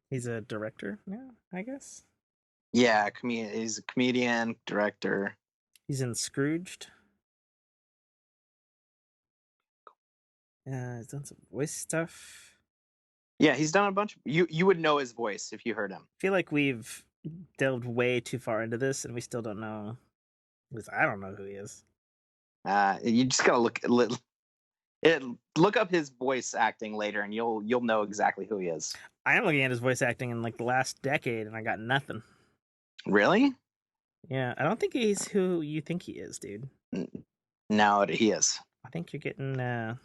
He's a director now, I guess. Yeah, he's a comedian, director. He's in Scrooged. He's done some voice stuff. Yeah, he's done a bunch. You would know his voice if you heard him. I feel like we've delved way too far into this, and we still don't know. At least I don't know who he is. You just gotta look up his voice acting later, and you'll know exactly who he is. I am looking at his voice acting in like the last decade, and I got nothing. Really? Yeah, I don't think he's who you think he is, dude. No, he is. I think you're getting.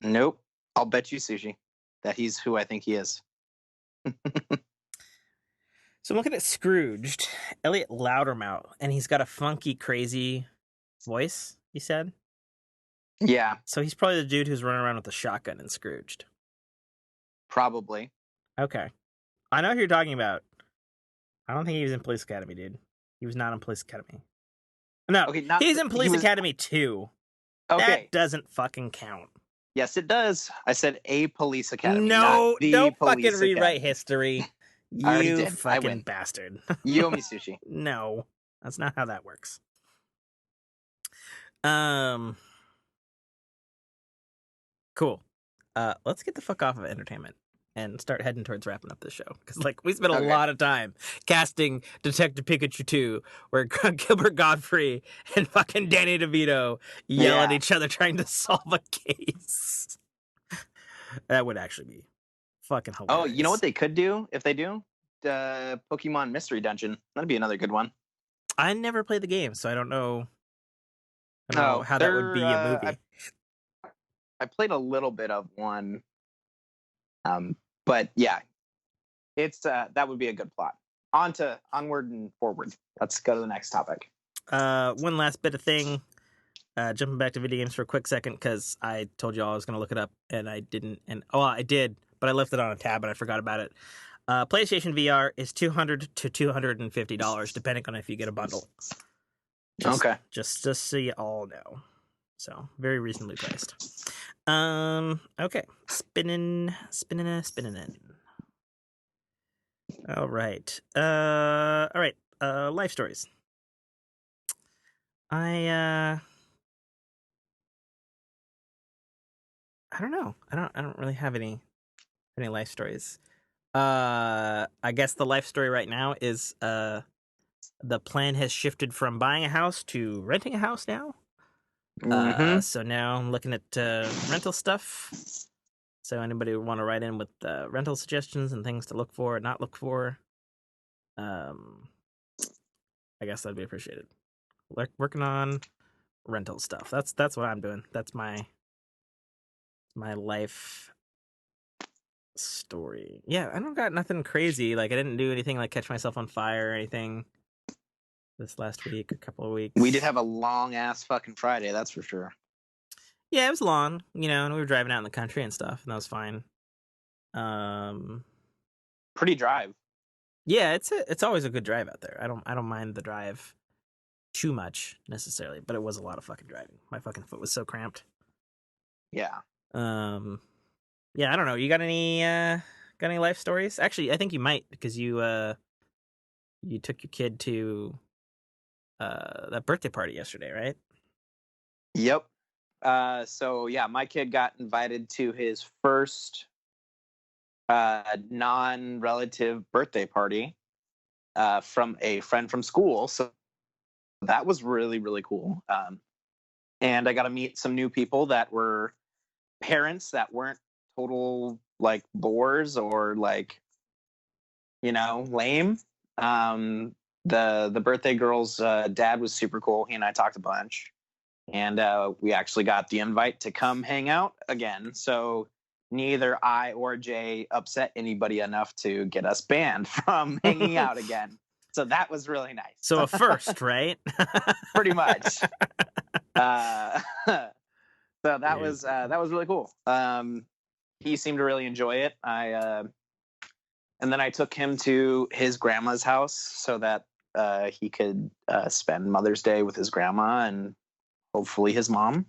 Nope. I'll bet you, Sushi, that he's who I think he is. So I'm looking at Scrooged, Elliot Loudermouth, and he's got a funky, crazy voice, you said? Yeah. So he's probably the dude who's running around with a shotgun in Scrooged. Probably. Okay. I know who you're talking about. I don't think he was in Police Academy, dude. He was not in Police Academy. No, okay, he's in Police Academy 2. Okay. That doesn't fucking count. Yes, it does. I said a Police Academy. No, don't fucking rewrite history. You fucking bastard. You owe me sushi. No, that's not how that works. Cool. Let's get the fuck off of entertainment and start heading towards wrapping up this show. Because, like, we spent a lot of time casting Detective Pikachu 2, where Gilbert Godfrey and fucking Danny DeVito yell at each other trying to solve a case. That would actually be fucking hilarious. Oh, you know what they could do if they do? Pokemon Mystery Dungeon. That'd be another good one. I never played the game, so I don't know how that would be a movie. I played a little bit of one. But yeah, it's that would be a good plot. Onward and forward. Let's go to the next topic. One last bit of thing. jumping back to video games for a quick second because I told you all I was going to look it up and I didn't. And I did, but I left it on a tab and I forgot about it. PlayStation VR is $200 to $250, depending on if you get a bundle. Just so you all know. So very reasonably priced. Okay, spinning in. All right. Life stories. I don't know. I don't really have any life stories. I guess the life story right now is the plan has shifted from buying a house to renting a house now. So now I'm looking at rental stuff. So anybody want to write in with rental suggestions and things to look for, not look for, I guess that'd be appreciated. Working on rental stuff. That's what I'm doing. That's my life story. Yeah, I don't got nothing crazy. Like I didn't do anything like catch myself on fire or anything this last week, a couple of weeks. We did have a long ass fucking Friday, that's for sure. Yeah, it was long, and we were driving out in the country and stuff, and that was fine. Pretty drive. Yeah, it's always a good drive out there. I don't mind the drive too much necessarily, but it was a lot of fucking driving. My fucking foot was so cramped. Yeah. Yeah, I don't know. You got any life stories? Actually, I think you might because you took your kid to that birthday party yesterday, right? Yep. So yeah, my kid got invited to his first non-relative birthday party from a friend from school. So that was really, really cool. And I got to meet some new people that were parents that weren't total like bores or like, lame. The birthday girl's dad was super cool. He and I talked a bunch. And we actually got the invite to come hang out again. So neither I or Jay upset anybody enough to get us banned from hanging out again. So that was really nice. So a first, right? Pretty much. So that was really cool. He seemed to really enjoy it. And then I took him to his grandma's house so that he could spend Mother's Day with his grandma and hopefully his mom.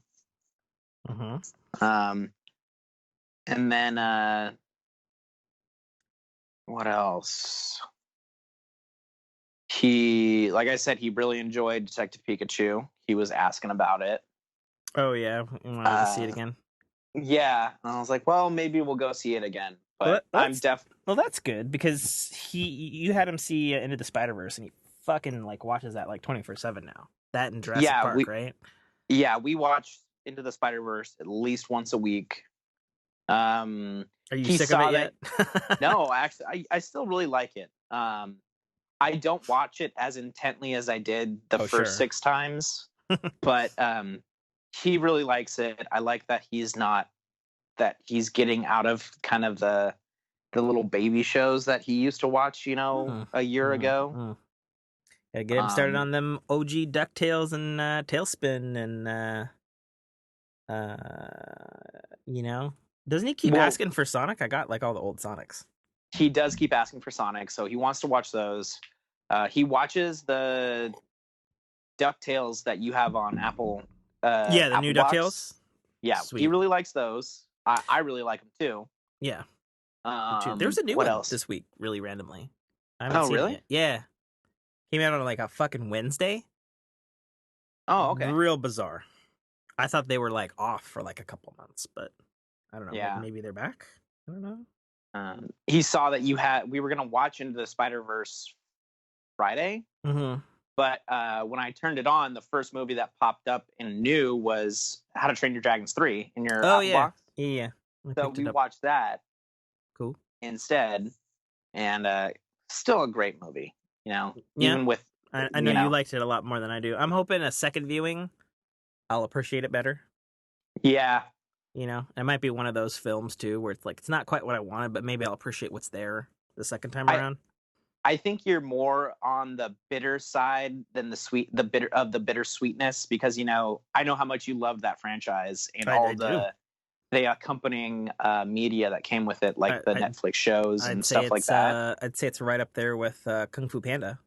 And then what else? He, like I said, he really enjoyed Detective Pikachu. He was asking about it. Oh yeah, you wanted to see it again. Yeah, and I was like, well, maybe we'll go see it again. But well, that's good because you had him see Into the Spider-Verse and he fucking like watches that like 24/7 now. That and Jurassic Park, right? Yeah, we watch Into the Spider-Verse at least once a week. Are you sick of it yet? No, actually, I still really like it. I don't watch it as intently as I did the first 6 times, but he really likes it. I like that he's getting out of kind of the little baby shows that he used to watch, a year ago. Gotta get him started on them OG DuckTales and Tailspin and doesn't he keep asking for Sonic? I got like all the old Sonics. He does keep asking for Sonic, so he wants to watch those. He watches the DuckTales that you have on Apple. The Apple new Box. DuckTales. Yeah, Sweet. He really likes those. I really like them too. Yeah. There was a new one this week, really randomly. I haven't seen it yet. Yeah. Came out on like a fucking Wednesday. Oh, okay. Real bizarre. I thought they were like off for like a couple months, but I don't know. Yeah. Maybe they're back. I don't know. He saw that we were going to watch Into the Spider-Verse Friday. Mm-hmm. But when I turned it on, the first movie that popped up and new was How to Train Your Dragons 3 in your Apple box. Yeah. So we watched that. Cool. Instead, and still a great movie. Even with I know you liked it a lot more than I do. I'm hoping a second viewing, I'll appreciate it better. Yeah. It might be one of those films too where it's like it's not quite what I wanted, but maybe I'll appreciate what's there the second time around. I think you're more on the bitter side than the bitter sweetness, because, you know, I know how much you love that franchise and I all do. the accompanying media that came with it, like the Netflix shows and I'd say stuff like that. I'd say it's right up there with Kung Fu Panda.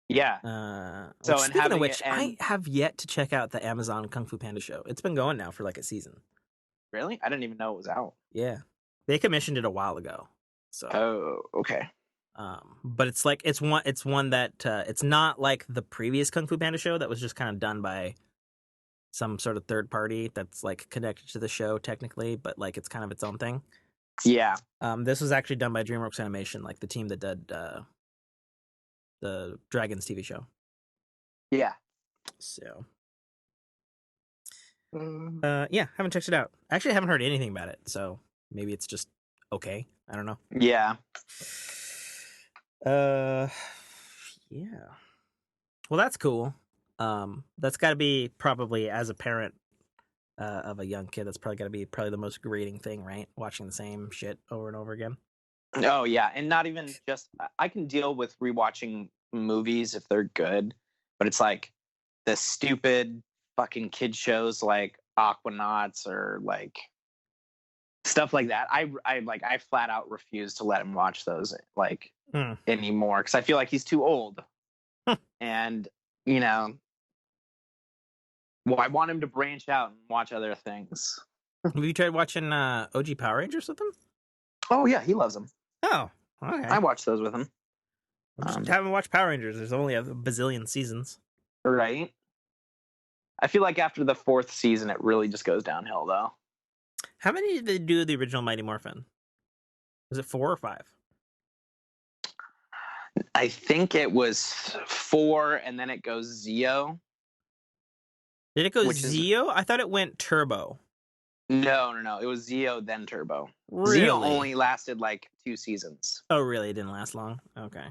Yeah. Which, So, and speaking of having which, it, and I have yet to check out the Amazon Kung Fu Panda show. It's been going now for like a season. really, I didn't even know it was out. Yeah, they commissioned it a while ago. So, Oh, okay. but it's like it's one that it's not like the previous Kung Fu Panda show that was just kind of done by some sort of third party that's like connected to the show technically, but like it's kind of its own thing. Yeah. This was actually done by DreamWorks Animation, like the team that did the Dragons TV show. Yeah. So, yeah, haven't checked it out. Actually, I haven't heard anything about it, so maybe it's just okay. I don't know. Yeah. Yeah. Well, that's cool. That's got to be probably, as a parent of a young kid, that's probably got to be the most grating thing, right? Watching the same shit over and over again. Oh yeah, and not even just, I can deal with rewatching movies if they're good, but it's like the stupid fucking kid shows like Aquanauts or like stuff like that. I flat out refuse to let him watch those like anymore, because I feel like he's too old. And, you know, well, I want him to branch out and watch other things. Have you tried watching OG Power Rangers with him? Oh yeah, he loves them. Oh, okay. I watched those with him. I just haven't watched Power Rangers. There's only a bazillion seasons. Right. I feel like after the 4th season, it really just goes downhill, though. How many did they do the original Mighty Morphin? Was it 4 or 5? I think it was 4, and then it goes Zeo. Did it go Zeo? I thought it went Turbo. No. It was Zeo, then Turbo. Really? Zeo only lasted like 2 seasons. Oh, really? It didn't last long? Okay.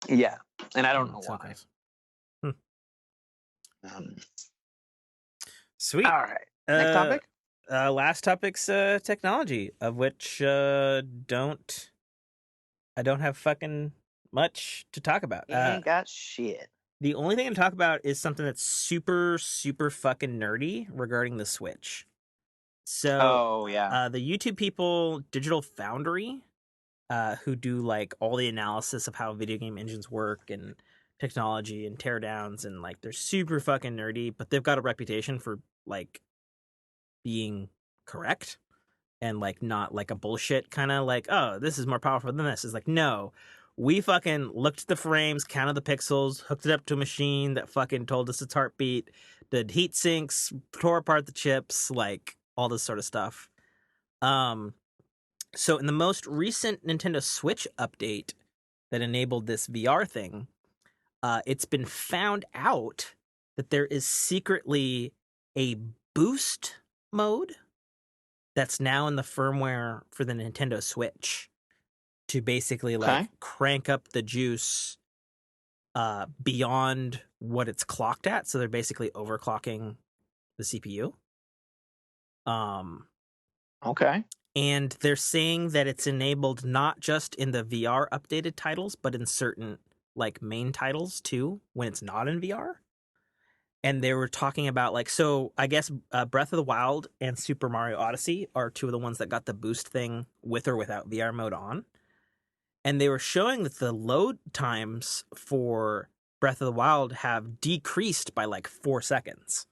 Yeah, and I don't know why. Sweet. All right. Next topic? Last topic's technology, of which I don't have fucking much to talk about. You ain't got shit. The only thing to talk about is something that's super, super fucking nerdy regarding the Switch. So, the YouTube people, Digital Foundry, who do like all the analysis of how video game engines work and technology and teardowns, and like they're super fucking nerdy, but they've got a reputation for like being correct and like not like a bullshit kind of like, oh, this is more powerful than this. It's like, no. We fucking looked at the frames, counted the pixels, hooked it up to a machine that fucking told us its heartbeat, did heat sinks, tore apart the chips, like all this sort of stuff. So in the most recent Nintendo Switch update that enabled this VR thing, it's been found out that there is secretly a boost mode that's now in the firmware for the Nintendo Switch, to basically like crank up the juice beyond what it's clocked at. So they're basically overclocking the CPU. Okay. And they're saying that it's enabled not just in the VR updated titles, but in certain like main titles too, when it's not in VR. And they were talking about like, so I guess Breath of the Wild and Super Mario Odyssey are two of the ones that got the boost thing with or without VR mode on. And they were showing that the load times for Breath of the Wild have decreased by like 4 seconds.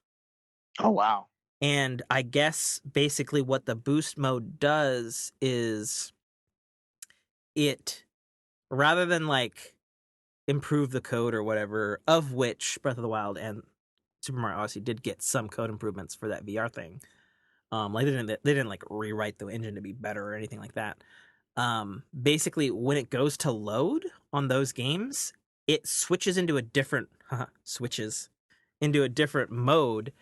Oh, wow. And I guess basically what the boost mode does is it, rather than like improve the code or whatever, of which Breath of the Wild and Super Mario Odyssey did get some code improvements for that VR thing. Like they didn't like rewrite the engine to be better or anything like that. Basically when it goes to load on those games, it switches into a different mode,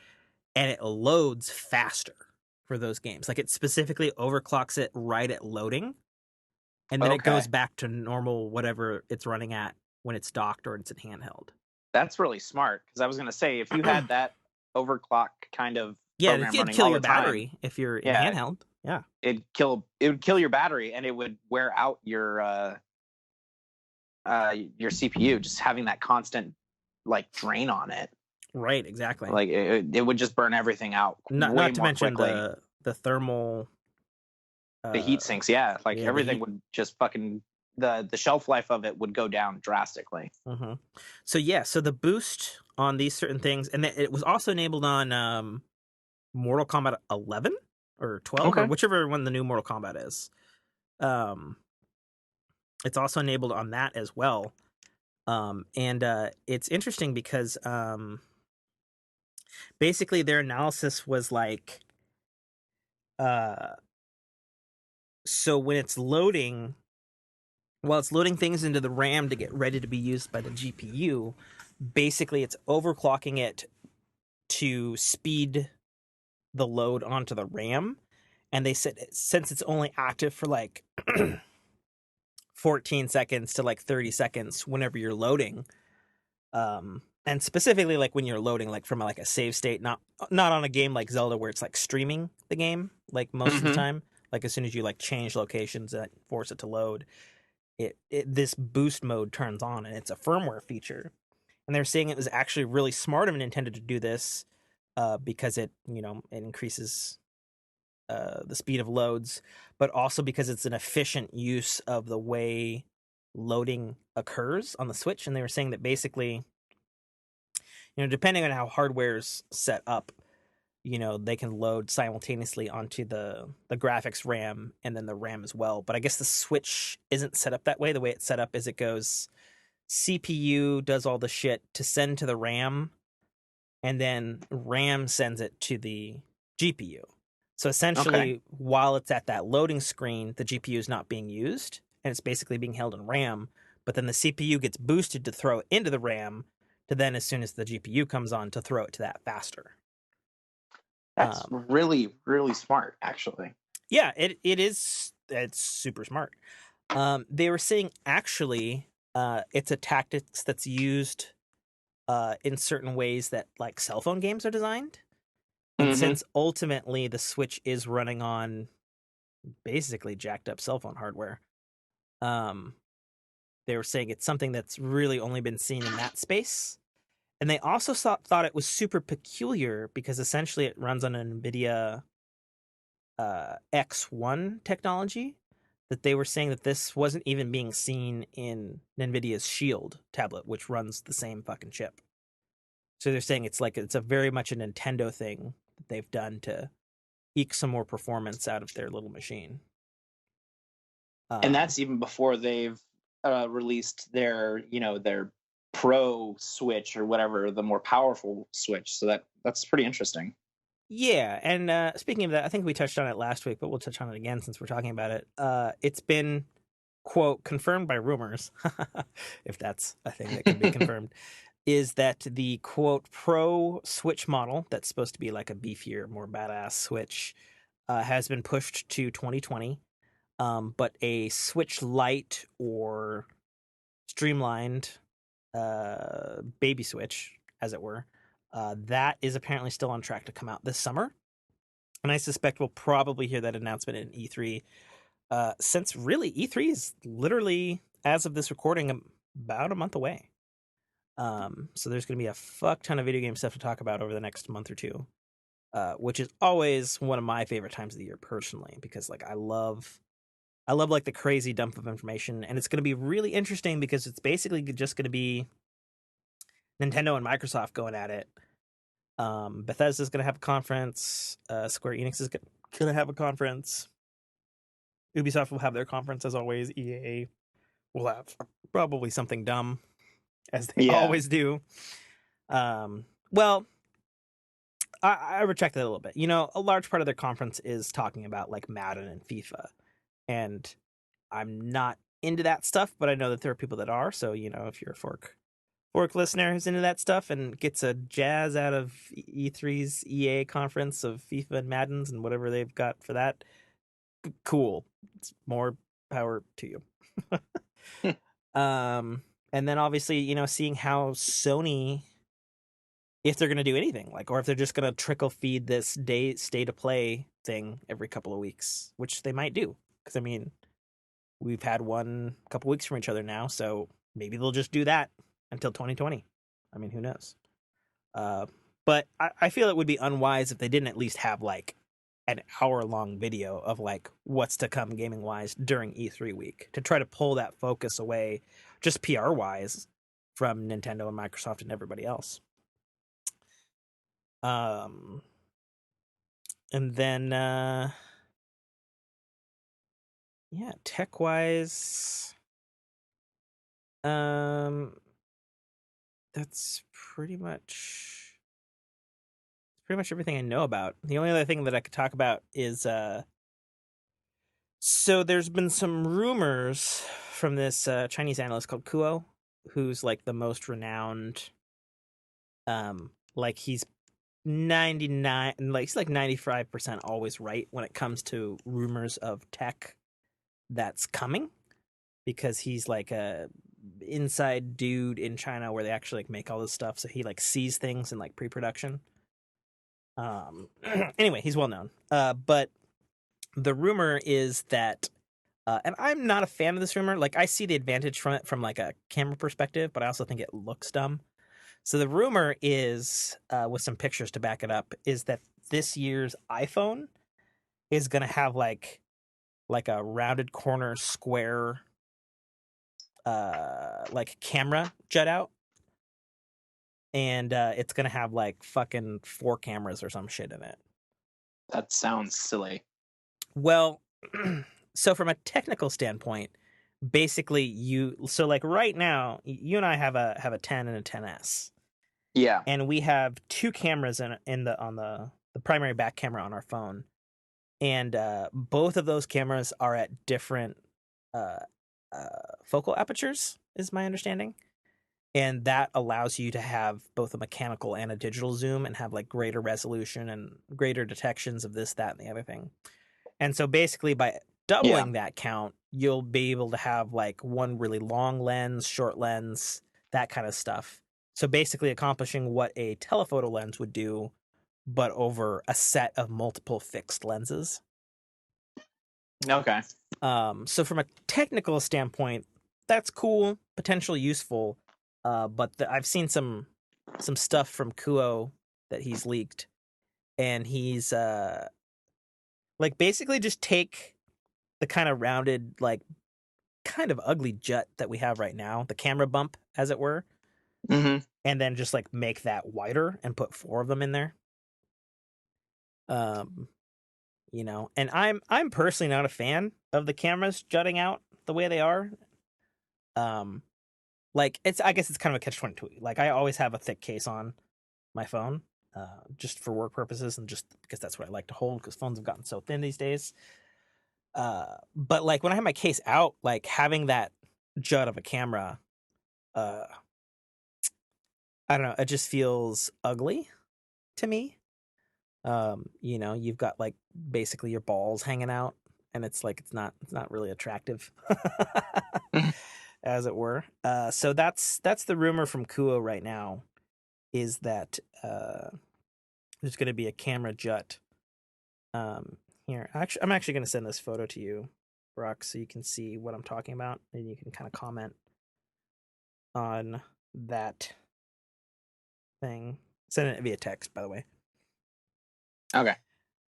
and it loads faster for those games. Like it specifically overclocks it right at loading, and then it goes back to normal whatever it's running at when it's docked or it's in handheld. That's really smart, because I was going to say, if you had that overclock kind of program it'd kill your battery if you're in handheld. Yeah, it would kill your battery, and it would wear out your your CPU, just having that constant like drain on it. Right, exactly. Like it would just burn everything out way Not to more mention quickly. the thermal. The heat sinks, yeah, like Yeah, the everything heat. would just fucking the shelf life of it would go down drastically. Mm-hmm. So yeah, so the boost on these certain things, and it was also enabled on Mortal Kombat 11 or 12 or Okay. whichever one the new Mortal Kombat is. Um, it's also enabled on that as well. And it's interesting because basically their analysis was like, uh, so when it's loading, while it's loading things into the RAM to get ready to be used by the GPU, basically it's overclocking it to speed the load onto the RAM. And they said since it's only active for like 14 seconds to like 30 seconds whenever you're loading, and specifically like when you're loading like from like a save state, not on a game like Zelda where it's like streaming the game like most of the Mm-hmm. time. Like as soon as you like change locations that force it to load, it this boost mode turns on, and it's a firmware feature. And they're saying it was actually really smart of Nintendo to do this, because it it increases the speed of loads, but also because it's an efficient use of the way loading occurs on the Switch. And they were saying that basically, depending on how hardware's set up, they can load simultaneously onto the graphics RAM and then the RAM as well. But I guess the Switch isn't set up that way. The way it's set up is it goes CPU does all the shit to send to the RAM, and then RAM sends it to the GPU. So Okay. essentially, while it's at that loading screen, the GPU is not being used, and it's basically being held in RAM. But then the CPU gets boosted to throw it into the RAM, to then, as soon as the GPU comes on, to throw it to that faster. That's Um, really, really smart, actually. yeah, it is. It's super smart. They were saying actually, it's a tactic that's used in certain ways that like cell phone games are designed. And Mm-hmm. since ultimately the Switch is running on basically jacked up cell phone hardware, um, they were saying it's something that's really only been seen in that space. And they also thought it was super peculiar because essentially it runs on an NVIDIA X1 technology. That they were saying that this wasn't even being seen in NVIDIA's Shield tablet, which runs the same fucking chip. So they're saying it's a very much a Nintendo thing that they've done to eke some more performance out of their little machine. And Um, that's even before they've released their Pro Switch or whatever, the more powerful Switch. So that's pretty interesting. yeah, and speaking of that, I think we touched on it last week, but we'll touch on it again since we're talking about it. It's been quote confirmed by rumors, if that's a thing that can be confirmed, is that the quote Pro Switch model that's supposed to be like a beefier, more badass Switch has been pushed to 2020. But a Switch Lite or streamlined baby Switch, as it were, that is apparently still on track to come out this summer. And I suspect we'll probably hear that announcement in E3, since really E3 is literally, as of this recording, about a month away. So there's going to be a fuck ton of video game stuff to talk about over the next month or two, which is always one of my favorite times of the year personally, because like I love like the crazy dump of information, and it's going to be really interesting because it's basically just going to be Nintendo and Microsoft going at it. Bethesda's going to have a conference. Square Enix is going to have a conference. Ubisoft will have their conference as always. EA will have probably something dumb, as they Yeah. always do. Well, I retract that a little bit. A large part of their conference is talking about like Madden and FIFA, and I'm not into that stuff, but I know that there are people that are. So if you're a fork listener who's into that stuff and gets a jazz out of E3's EA conference of FIFA and Maddens and whatever they've got for that, cool. It's more power to you. um, and then obviously, seeing how Sony, if they're going to do anything, like, or if they're just going to trickle feed this state of play thing every couple of weeks, which they might do. Because, I mean, we've had one a couple weeks from each other now, so maybe they'll just do that until 2020. I mean, who knows? But I feel it would be unwise if they didn't at least have like an hour-long video of like what's to come gaming-wise during E3 week to try to pull that focus away, just PR-wise, from Nintendo and Microsoft and everybody else. And then yeah, tech-wise, that's pretty much everything I know about. The only other thing that I could talk about is so there's been some rumors from this Chinese analyst called Kuo, who's like the most renowned, like he's 99, like he's like 95% always right when it comes to rumors of tech that's coming, because he's like a inside dude in China where they actually like make all this stuff, so he like sees things in like pre-production. Anyway, he's well known. But the rumor is that and I'm not a fan of this rumor. Like, I see the advantage from it from like a camera perspective, but I also think it looks dumb. So the rumor is, with some pictures to back it up, is that this year's iPhone is going to have like a rounded corner square like camera jut out, and it's going to have like fucking 4 cameras or some shit in it. That sounds silly. Well, so from a technical standpoint, basically so like right now, you and I have a 10 and a 10s. Yeah. And we have 2 cameras on the primary back camera on our phone. And both of those cameras are at different focal apertures, is my understanding. And that allows you to have both a mechanical and a digital zoom and have like greater resolution and greater detections of this, that, and the other thing. And so basically by doubling that count, you'll be able to have like one really long lens, short lens, that kind of stuff. So basically accomplishing what a telephoto lens would do, but over a set of multiple fixed lenses. Okay. So from a technical standpoint, that's cool, potentially useful. But I've seen some stuff from Kuo that he's leaked, and he's like basically just take the kind of rounded, like kind of ugly jut that we have right now, the camera bump, as it were, and then just like make that wider and put 4 of them in there. You know, and I'm personally not a fan of the cameras jutting out the way they are. Like I guess it's kind of a catch-22. Like I always have a thick case on my phone, just for work purposes and just because that's what I like to hold, because phones have gotten so thin these days. But like when I have my case out, like having that jut of a camera, I don't know, it just feels ugly to me. You know, you've got like basically your balls hanging out, and it's like it's not really attractive, as it were. So that's the rumor from Kuo right now, is that there's going to be a camera jut. Here, I'm actually going to send this photo to you, Brock, so you can see what I'm talking about, and you can kind of comment on that thing. Send it via text, by the way. Okay.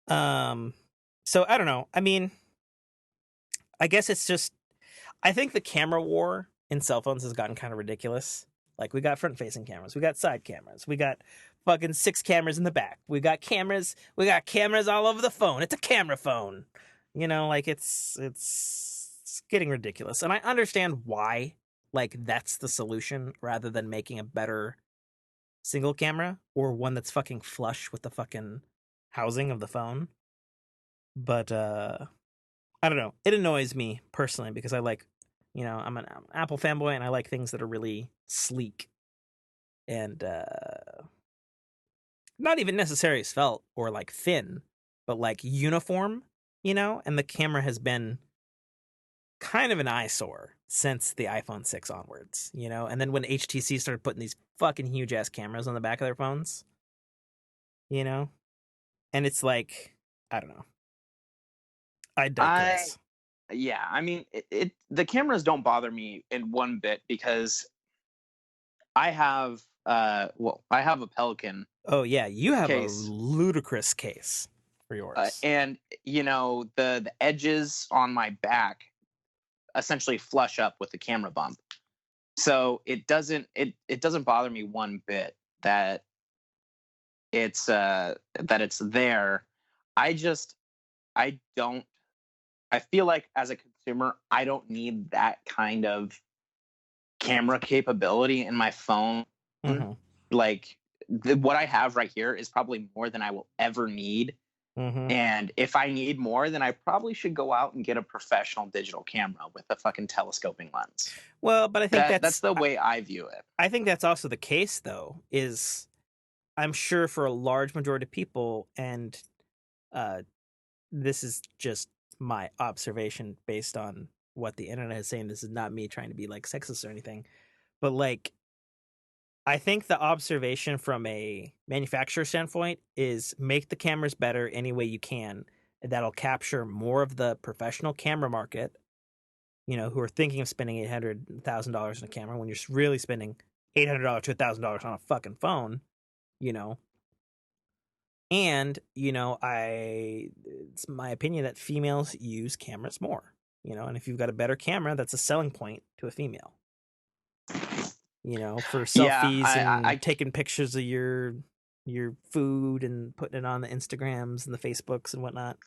So I don't know. I mean, I guess it's just, I think the camera war in cell phones has gotten kind of ridiculous. Like, we got front-facing cameras, we got side cameras, we got fucking 6 cameras in the back, we got cameras all over the phone. It's a camera phone, you know. Like it's getting ridiculous, and I understand why. Like, that's the solution, rather than making a better single camera or one that's fucking flush with the fucking housing of the phone. But I don't know, it annoys me personally because I like, you know, I'm an Apple fanboy and I like things that are really sleek and not even necessarily svelte or like thin, but like uniform, you know. And the camera has been kind of an eyesore since the iPhone 6 onwards, you know. And then when HTC started putting these fucking huge ass cameras on the back of their phones, you know, and it's like, I don't know. I digress. Yeah, I mean, the cameras don't bother me in one bit because I have I have a Pelican Oh yeah, you have a case, ludicrous case for yours. and the edges on my back essentially flush up with the camera bump, so it doesn't bother me one bit that it's there. I just I don't I feel like as a consumer I don't need that kind of camera capability in my phone. Mm-hmm. Like what I have right here is probably more than I will ever need. Mm-hmm. And if I need more, then I probably should go out and get a professional digital camera with a fucking telescoping lens. Well, but I think That's the way I view it. I think that's also the case, though. Is I'm sure for a large majority of people, and this is just my observation based on what the internet is saying. This is not me trying to be like sexist or anything, but like I think the observation from a manufacturer standpoint is make the cameras better any way you can. And that'll capture more of the professional camera market, who are thinking of spending $800,000 on a camera when you're really spending $800 to $1,000 on a fucking phone, you know. And, it's my opinion that females use cameras more, and if you've got a better camera, that's a selling point to a female. For Yeah, selfies and taking pictures of your food and putting it on the Instagrams and the Facebooks and whatnot.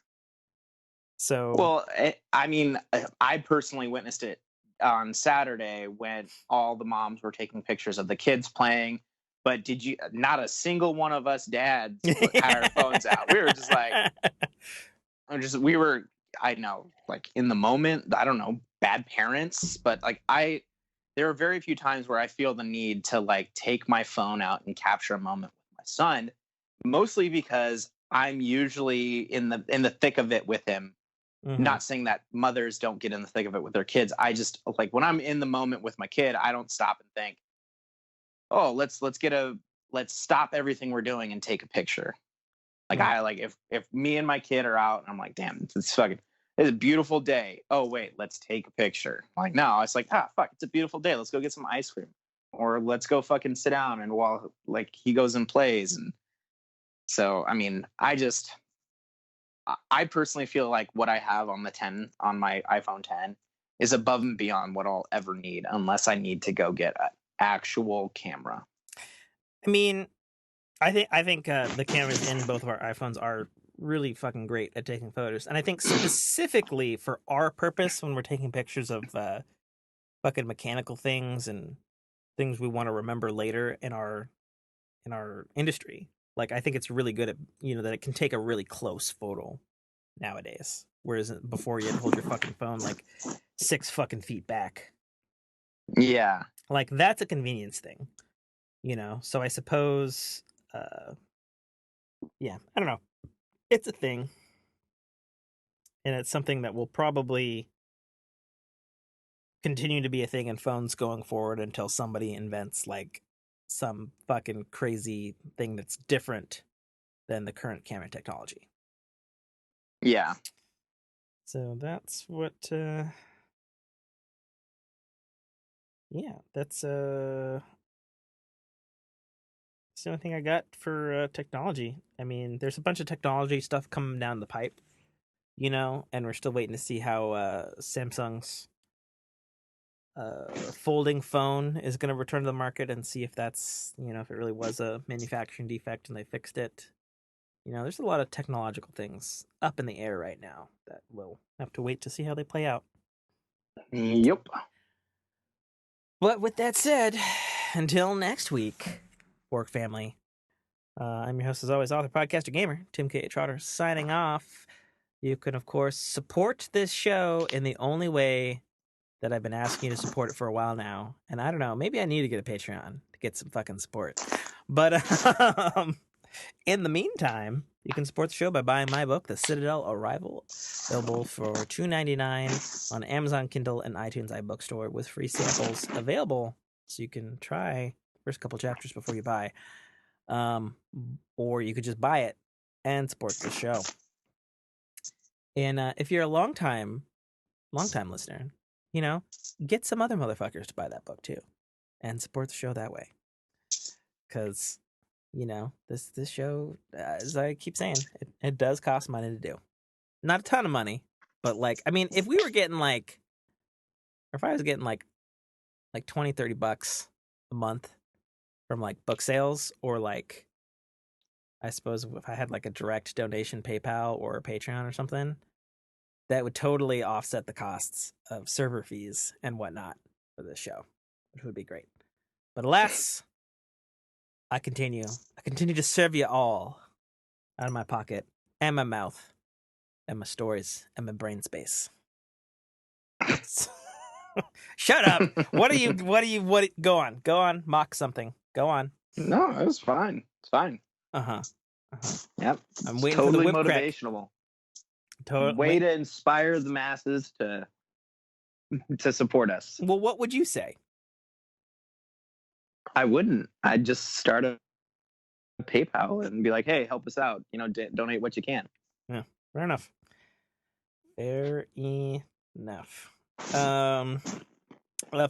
So, well, I mean, I personally witnessed it on Saturday when all the moms were taking pictures of the kids playing. But did you? Not a single one of us dads had our phones out. We were just like, we were. I know, like in the moment. I don't know, bad parents, but like there are very few times where I feel the need to like take my phone out and capture a moment with my son, mostly because I'm usually in the thick of it with him. mm-hmm. Not saying that mothers don't get in the thick of it with their kids. I just like when I'm in the moment with my kid, I don't stop and think, oh, let's stop everything we're doing and take a picture. Like I like if me and my kid are out and I'm like, damn, it's a beautiful day. Oh wait, let's take a picture. Like no, it's like fuck, it's a beautiful day. Let's go get some ice cream, or let's go fucking sit down and while like he goes and plays. And so I mean, I personally feel like what I have on my iPhone 10 is above and beyond what I'll ever need, unless I need to go get an actual camera. I mean, I think the cameras in both of our iPhones are really fucking great at taking photos, and I think specifically for our purpose when we're taking pictures of fucking mechanical things and things we want to remember later in our industry. Like I think it's really good at that it can take a really close photo nowadays, whereas before you had to hold your fucking phone like 6 fucking feet back. Yeah, like that's a convenience thing, So I suppose. Yeah, I don't know. It's a thing. And it's something that will probably continue to be a thing in phones going forward until somebody invents like some fucking crazy thing that's different than the current camera technology. Yeah. So that's what that's the only thing I got for technology. I mean, there's a bunch of technology stuff coming down the pipe, and we're still waiting to see how Samsung's folding phone is going to return to the market and see if that's, if it really was a manufacturing defect and they fixed it. There's a lot of technological things up in the air right now that we'll have to wait to see how they play out. Yep. But with that said, until next week, Fork family, I'm your host, as always, author, podcaster, gamer, Tim K. Trotter, signing off. You can, of course, support this show in the only way that I've been asking you to support it for a while now. And I don't know, maybe I need to get a Patreon to get some fucking support. But in the meantime, you can support the show by buying my book, The Citadel Arrival, available for $2.99 on Amazon Kindle and iTunes iBookstore with free samples available so you can try the first couple chapters before you buy. Or you could just buy it and support the show. And if you're a long time longtime listener, get some other motherfuckers to buy that book too, and support the show that way. Because, this show, as I keep saying, it does cost money to do. Not a ton of money, but if we were getting or if I was getting like $20, $30 a month from book sales, or I suppose if I had a direct donation PayPal or a Patreon or something, that would totally offset the costs of server fees and whatnot for this show, which would be great. But alas, I continue to serve you all out of my pocket and my mouth and my stories and my brain space. Shut up. Go on, mock something. Go on. No, it was fine. It's fine. Yep. I'm waiting totally for the whip motivational. Way to inspire the masses to support us. Well, what would you say? I wouldn't. I'd just start a PayPal and be like, hey, help us out. Donate what you can. Yeah, fair enough.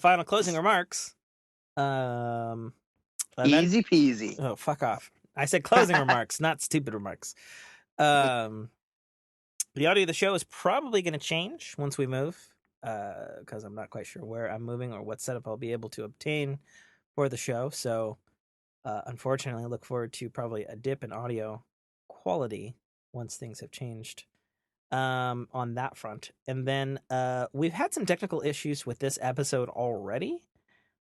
Final closing remarks. Easy peasy. Oh, fuck off. I said closing remarks, not stupid remarks. The audio of the show is probably going to change once we move, because I'm not quite sure where I'm moving or what setup I'll be able to obtain for the show. So, unfortunately, I look forward to probably a dip in audio quality once things have changed on that front. And then we've had some technical issues with this episode already.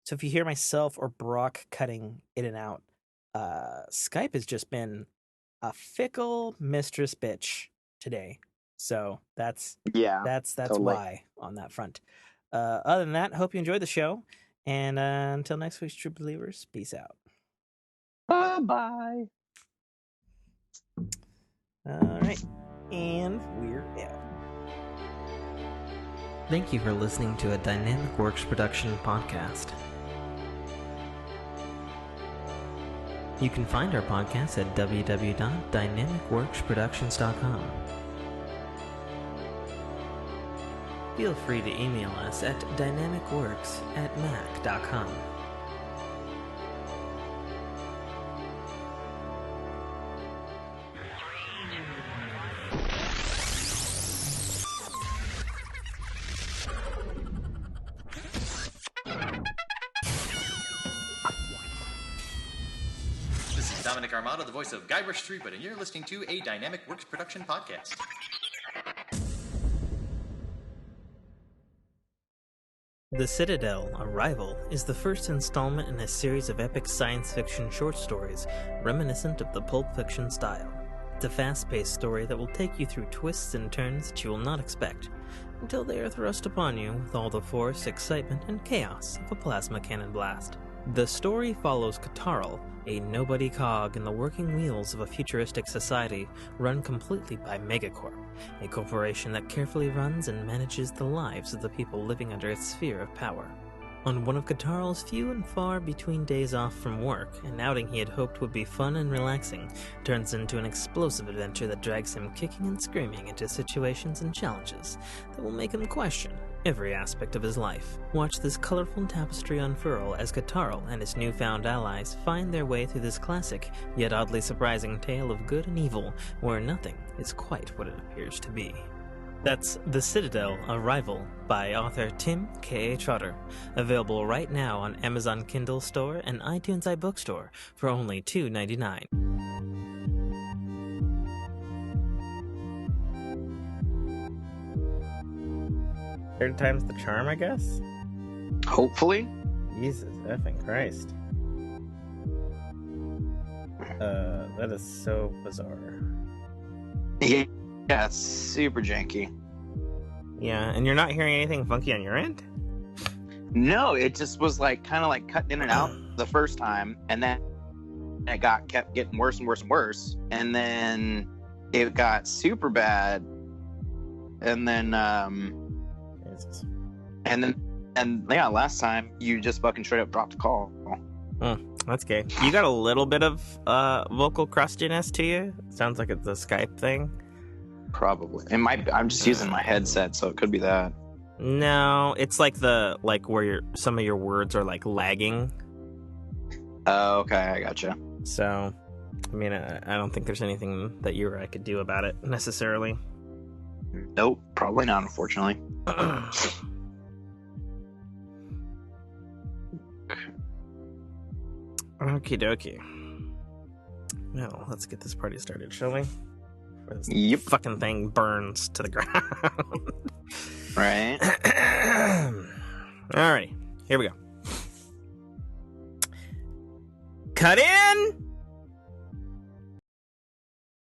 So if you hear myself or Brock cutting in and out, Skype has just been a fickle mistress bitch today. So that's totally why on that front. Other than that, hope you enjoyed the show. And until next week's True Believers, peace out. Bye-bye. All right. And we're out. Thank you for listening to a Dynamic Works production podcast. You can find our podcast at www.dynamicworksproductions.com. Feel free to email us at dynamicworks@mac.com. Dominic Armato, the voice of Guybrush Threepwood, and you're listening to a Dynamic Works production podcast. The Citadel, Arrival, is the first installment in a series of epic science fiction short stories reminiscent of the Pulp Fiction style. It's a fast-paced story that will take you through twists and turns that you will not expect, until they are thrust upon you with all the force, excitement, and chaos of a plasma cannon blast. The story follows Katarl, a nobody cog in the working wheels of a futuristic society run completely by Megacorp, a corporation that carefully runs and manages the lives of the people living under its sphere of power. On one of Katarl's few and far between days off from work, an outing he had hoped would be fun and relaxing turns into an explosive adventure that drags him kicking and screaming into situations and challenges that will make him question every aspect of his life. Watch this colorful tapestry unfurl as Katarl and his newfound allies find their way through this classic, yet oddly surprising tale of good and evil, where nothing is quite what it appears to be. That's The Citadel, Arrival, by author Tim K.A. Trotter, available right now on Amazon Kindle Store and iTunes iBookstore for only $2.99. Third time's the charm, I guess? Hopefully. Jesus effing Christ. That is so bizarre. Yeah, it's super janky. Yeah, and you're not hearing anything funky on your end? No, it just was kind of cut in and out the first time, and then it kept getting worse and worse and worse, and then it got super bad, and then Jesus. and last time you just fucking straight up dropped the call. That's gay. You got a little bit of vocal crustiness to you. Sounds like it's a Skype thing. Probably. It might be. I'm just using my headset, so it could be that. No, it's like where some of your words are like lagging. Oh, okay, I gotcha. So, I mean, I don't think there's anything that you or I could do about it necessarily. Nope, probably not, unfortunately. Okie dokie. Well, let's get this party started, shall we? Before this Yep. fucking thing burns to the ground. Right. Alrighty, here we go. Cut in!